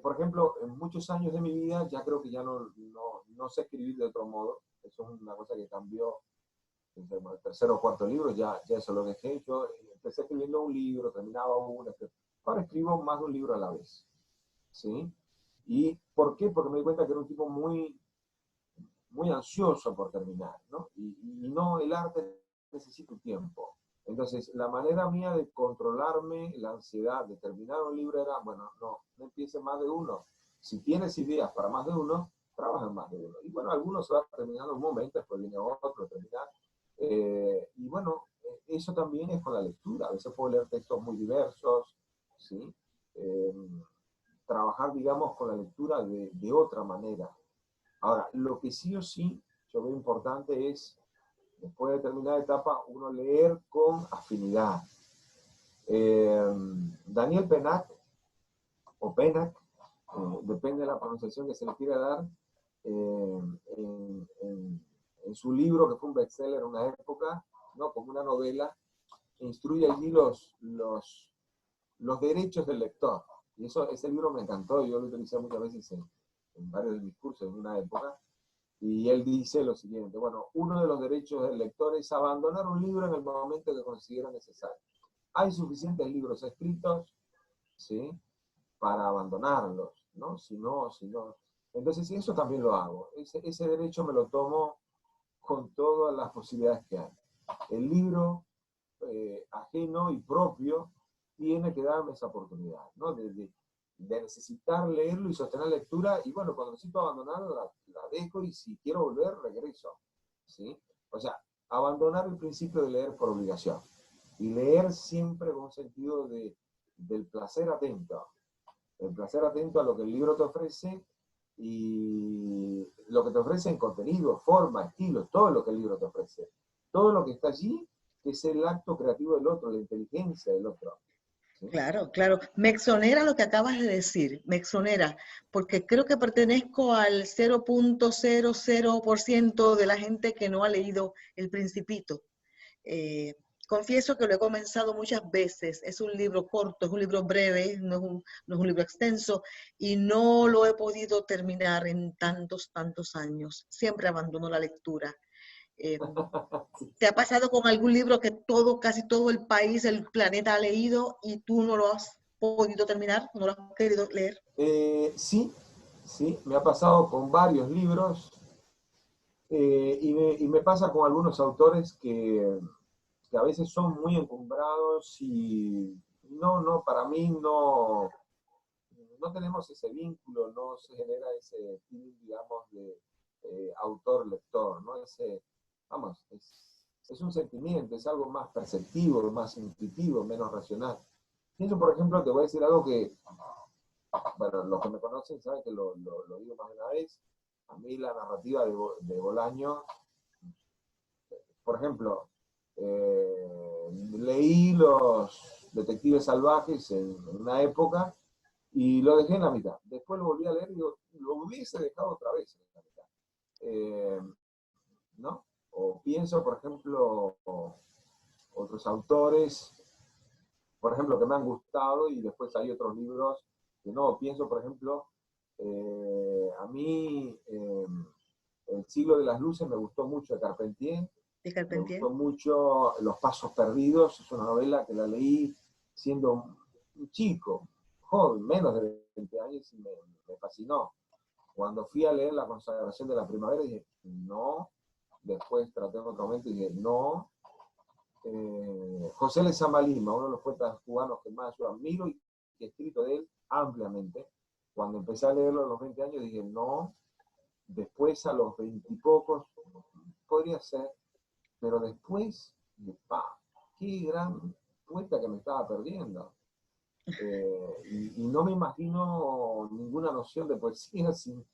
por ejemplo, en muchos años de mi vida ya creo que ya no sé escribir de otro modo. Eso es una cosa que cambió desde el tercer o cuarto libro, ya eso lo dejé. Yo empecé escribiendo un libro, terminaba uno, ahora escribo más de un libro a la vez, ¿sí? ¿Y por qué? Porque me di cuenta que era un tipo muy ansioso por terminar, ¿no? Y no, el arte necesita un tiempo. Entonces, la manera mía de controlarme la ansiedad de terminar un libro era, bueno, no empiece más de uno. Si tienes ideas para más de uno, trabaja en más de uno. Y bueno, algunos se van terminando en un momento, después viene otro, terminar. Y bueno, eso también es con la lectura. A veces puedo leer textos muy diversos, ¿sí? Trabajar, digamos, con la lectura de otra manera. Ahora, lo que sí o sí yo veo importante es, después de determinada etapa, uno leer con afinidad. Daniel Pennac, o Pennac, depende de la pronunciación que se le quiera dar, en su libro, que fue un bestseller en una época, ¿no? Como una novela, instruye allí los derechos del lector. Y ese libro me encantó, yo lo utilicé muchas veces en varios de mis cursos en una época. Y él dice lo siguiente: bueno, uno de los derechos del lector es abandonar un libro en el momento que considera necesario. Hay suficientes libros escritos, ¿sí?, para abandonarlos, ¿no? Si no. Entonces, eso también lo hago. Ese derecho me lo tomo con todas las posibilidades que hay. El libro ajeno y propio tiene que darme esa oportunidad, ¿no? De necesitar leerlo y sostener la lectura, y bueno, cuando necesito abandonarla, la dejo, y si quiero volver, regreso, ¿sí? O sea, abandonar el principio de leer por obligación, y leer siempre con un sentido del placer atento, el placer atento a lo que el libro te ofrece, y lo que te ofrece en contenido, forma, estilo, todo lo que el libro te ofrece, todo lo que está allí, es el acto creativo del otro, la inteligencia del otro. ¿Sí?
Claro, claro. Me exonera lo que acabas de decir, me exonera, porque creo que pertenezco al 0.00% de la gente que no ha leído El Principito. Confieso que lo he comenzado muchas veces. Es un libro corto, es un libro breve, no es un libro extenso y no lo he podido terminar en tantos años. Siempre abandono la lectura. Eh, ¿Te ha pasado con algún libro que casi todo el país, el planeta ha leído y tú no lo has podido terminar, no lo has querido leer?
Sí, sí, me ha pasado con varios libros y me pasa con algunos autores que a veces son muy encumbrados y para mí no tenemos ese vínculo, no se genera ese feeling, digamos, de autor-lector, ¿no? Vamos, es un sentimiento, es algo más perceptivo, más intuitivo, menos racional. Pienso, por ejemplo, te voy a decir algo que, bueno, los que me conocen saben que lo digo más de una vez. A mí la narrativa de Bolaño, por ejemplo, leí Los Detectives Salvajes en una época y lo dejé en la mitad. Después lo volví a leer y lo hubiese dejado otra vez en la mitad. ¿No? O pienso, por ejemplo, otros autores, por ejemplo, que me han gustado y después hay otros libros que no. Pienso, por ejemplo, a mí El siglo de las luces me gustó mucho de Carpentier,
¿De
me
Carpentier?
gustó mucho Los pasos perdidos, es una novela que la leí siendo un chico, joven, menos de 20 años y me fascinó. Cuando fui a leer La consagración de la primavera dije, no. Después traté en otro momento y dije, no. José Lezama Lima, uno de los poetas cubanos que más yo admiro y que he escrito de él ampliamente. Cuando empecé a leerlo a los 20 años dije, no. Después a los 20 y pocos, podría ser, pero después, ¡pa! ¡Qué gran poeta que me estaba perdiendo! Y no me imagino ninguna noción de poesía sin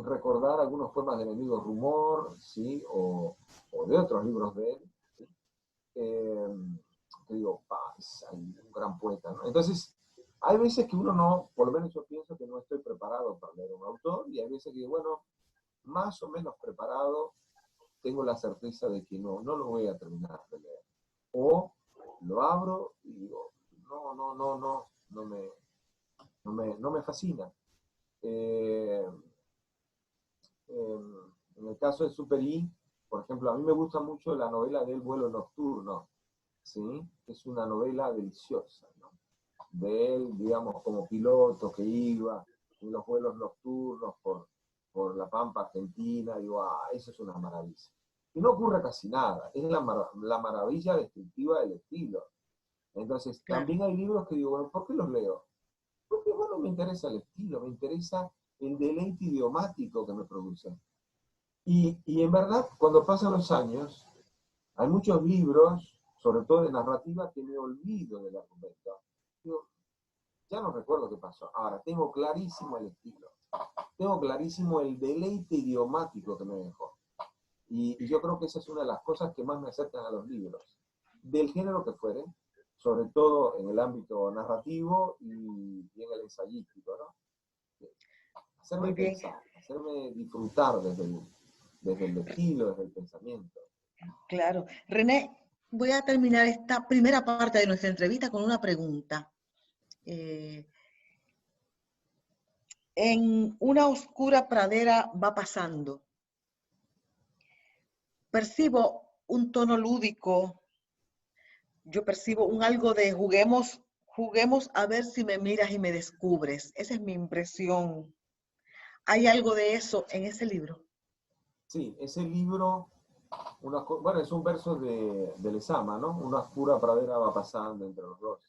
recordar algunos poemas de Enemigo Rumor, ¿sí? O de otros libros de él. ¿Sí? Que digo, es un gran poeta, ¿no? Entonces, hay veces que uno no, por lo menos yo pienso que no estoy preparado para leer un autor, y hay veces que, bueno, más o menos preparado, tengo la certeza de que no lo voy a terminar de leer. O lo abro y digo, no me fascina. Eh, en el caso de Super I, por ejemplo, a mí me gusta mucho la novela del vuelo nocturno, ¿sí? Es una novela deliciosa, ¿no? De él, digamos, como piloto que iba en los vuelos nocturnos por la Pampa Argentina, digo, eso es una maravilla. Y no ocurre casi nada, es la maravilla descriptiva del estilo. Entonces,
Claro.
también hay libros que digo, bueno, ¿por qué los leo? Porque, bueno, me interesa el estilo, me interesa el deleite idiomático que me produce. Y en verdad, cuando pasan los años, hay muchos libros, sobre todo de narrativa, que me olvido del argumento. Digo, ya no recuerdo qué pasó. Ahora, tengo clarísimo el estilo. Tengo clarísimo el deleite idiomático que me dejó. Y yo creo que esa es una de las cosas que más me acercan a los libros, del género que fueren, sobre todo en el ámbito narrativo y en el ensayístico, ¿no? Hacerme
Muy bien.
pensar, hacerme disfrutar desde el estilo, desde el pensamiento.
Claro. René, voy a terminar esta primera parte de nuestra entrevista con una pregunta. Eh, en una oscura pradera va pasando. Percibo un tono lúdico, yo percibo un algo de juguemos a ver si me miras y me descubres. Esa es mi impresión. ¿Hay algo de eso en ese libro?
Sí, ese libro, bueno, es un verso de Lezama, ¿no? Una oscura pradera va pasando entre los dos.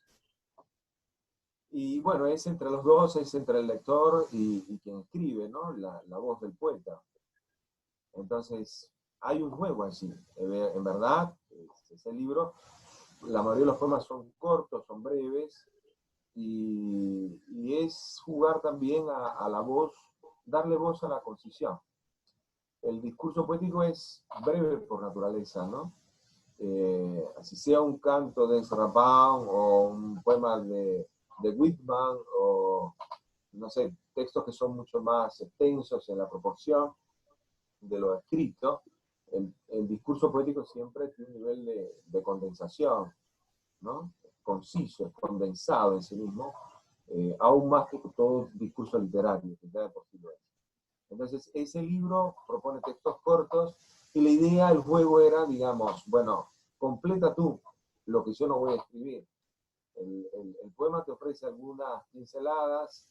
Y bueno, es entre los dos, es entre el lector y quien escribe, ¿no? La voz del poeta. Entonces, hay un juego allí. En verdad, ese libro, la mayoría de los poemas son cortos, son breves, y es jugar también a la voz, darle voz a la concisión. El discurso poético es breve por naturaleza, ¿no? Así sea un canto de Rapin o un poema de Whitman o, no sé, textos que son mucho más extensos en la proporción de lo escrito, el discurso poético siempre tiene un nivel de condensación, ¿no? Conciso, condensado en sí mismo, aún más que todo discurso literario, que ya de por sí lo es. Entonces, ese libro propone textos cortos y la idea, el juego era, digamos, bueno, completa tú lo que yo no voy a escribir. El poema te ofrece algunas pinceladas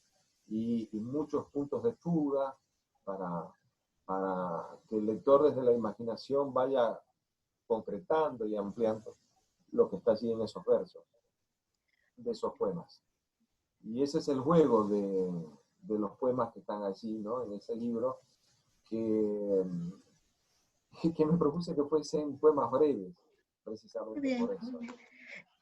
y muchos puntos de fuga para que el lector desde la imaginación vaya concretando y ampliando lo que está allí en esos versos, de esos poemas. Y ese es el juego de los poemas que están allí, ¿no? En ese libro, que me propuse que fuesen poemas breves,
Muy
precisamente
bien.
por eso.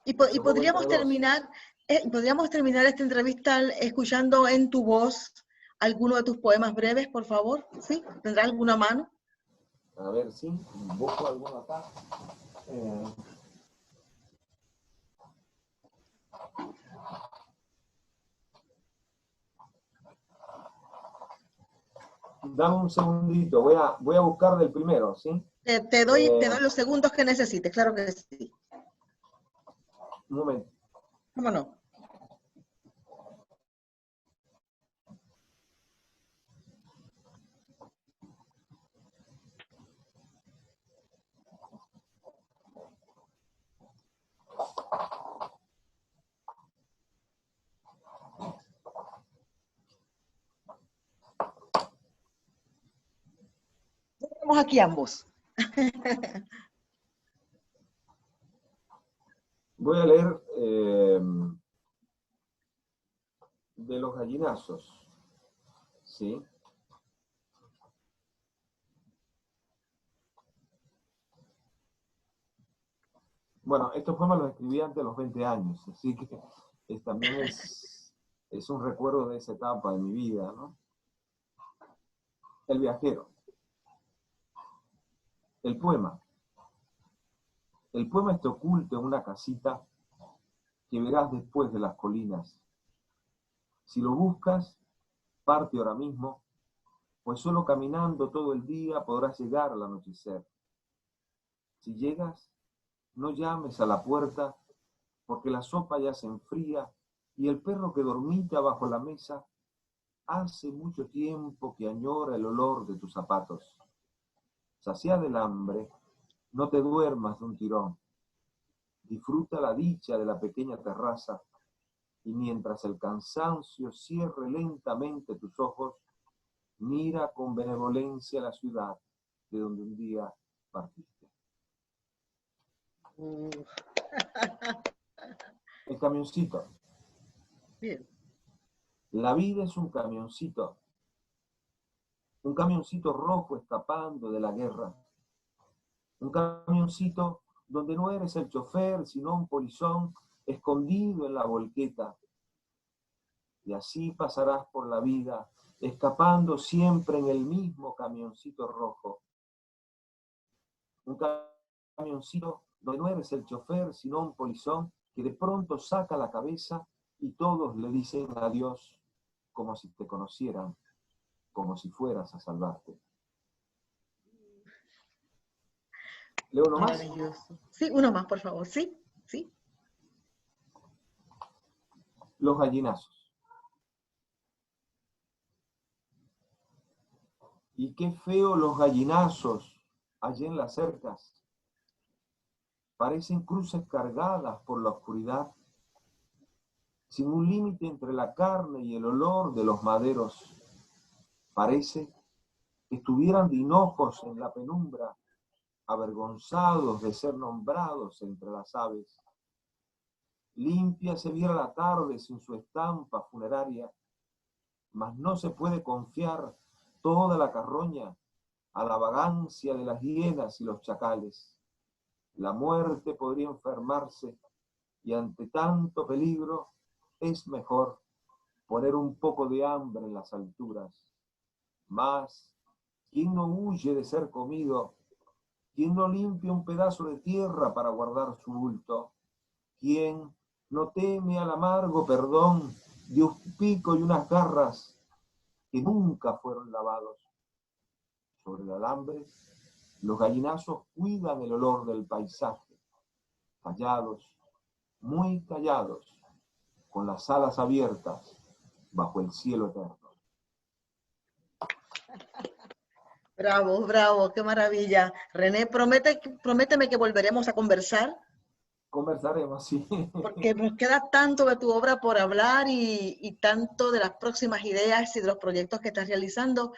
Y
Ese juego entre dos.
podríamos terminar esta entrevista escuchando en tu voz alguno de tus poemas breves, por favor. ¿Sí? ¿Tendrás alguna mano?
A ver, sí, busco alguno acá. Dame un segundito, voy a buscar del primero, ¿sí?
Te doy los segundos que necesites, claro que sí.
Un momento.
¿Cómo no? Tenemos aquí ambos.
Voy a leer de los gallinazos, ¿sí? Bueno, estos poemas los escribí antes de los 20 años, así que también es un recuerdo de esa etapa de mi vida, ¿no? El viajero. El poema. El poema está oculto en una casita que verás después de las colinas. Si lo buscas, parte ahora mismo, pues solo caminando todo el día podrás llegar al anochecer. Si llegas, no llames a la puerta, porque la sopa ya se enfría y el perro que dormita bajo la mesa hace mucho tiempo que añora el olor de tus zapatos. Saciada del hambre, no te duermas de un tirón. Disfruta la dicha de la pequeña terraza y mientras el cansancio cierre lentamente tus ojos, mira con benevolencia la ciudad de donde un día partiste. El camioncito.
Bien.
La vida es un camioncito rojo escapando de la guerra, un camioncito donde no eres el chofer, sino un polizón escondido en la volqueta. Y así pasarás por la vida, escapando siempre en el mismo camioncito rojo. Un camioncito donde no eres el chofer, sino un polizón que de pronto saca la cabeza y todos le dicen adiós como si te conocieran, como si fueras a salvarte. ¿Leo uno más?
Maravilloso. Sí, uno más, por favor. Sí, sí.
Los gallinazos. Y qué feo los gallinazos allí en las cercas. Parecen cruces cargadas por la oscuridad, sin un límite entre la carne y el olor de los maderos. Parece que estuvieran de hinojos en la penumbra, avergonzados de ser nombrados entre las aves. Limpia se viera la tarde sin su estampa funeraria, mas no se puede confiar toda la carroña a la vagancia de las hienas y los chacales. La muerte podría enfermarse y ante tanto peligro es mejor poner un poco de hambre en las alturas. Mas, ¿quién no huye de ser comido? ¿Quién no limpia un pedazo de tierra para guardar su bulto? ¿Quién no teme al amargo perdón de un pico y unas garras que nunca fueron lavados? Sobre el alambre, Los gallinazos cuidan el olor del paisaje, callados, muy callados, con las alas abiertas, bajo el cielo eterno.
Bravo, bravo, qué maravilla. René, prométeme que volveremos a conversar,
Conversaremos, sí.
porque nos queda tanto de tu obra por hablar y tanto de las próximas ideas y de los proyectos que estás realizando.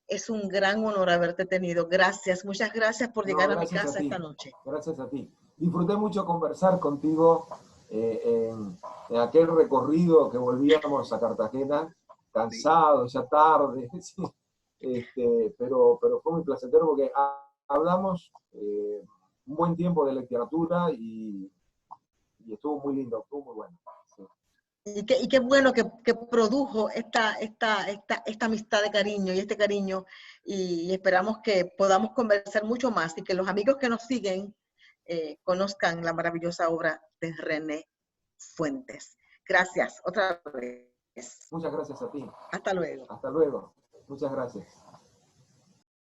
Es un gran honor haberte tenido. Gracias, muchas gracias por
No,
llegar a mi
gracias a
casa esta
ti.
noche.
Gracias a ti. Disfruté mucho conversar contigo en aquel recorrido que volvíamos a Cartagena, cansados, ya tarde, sí. Pero fue muy placentero porque hablamos un buen tiempo de literatura y estuvo muy lindo, estuvo muy bueno. Sí.
Y qué bueno que produjo esta amistad de cariño y este cariño, y esperamos que podamos conversar mucho más y que los amigos que nos siguen conozcan la maravillosa obra de René Fuentes. Gracias otra vez.
Muchas gracias a ti.
Hasta luego.
Hasta luego. Muchas gracias.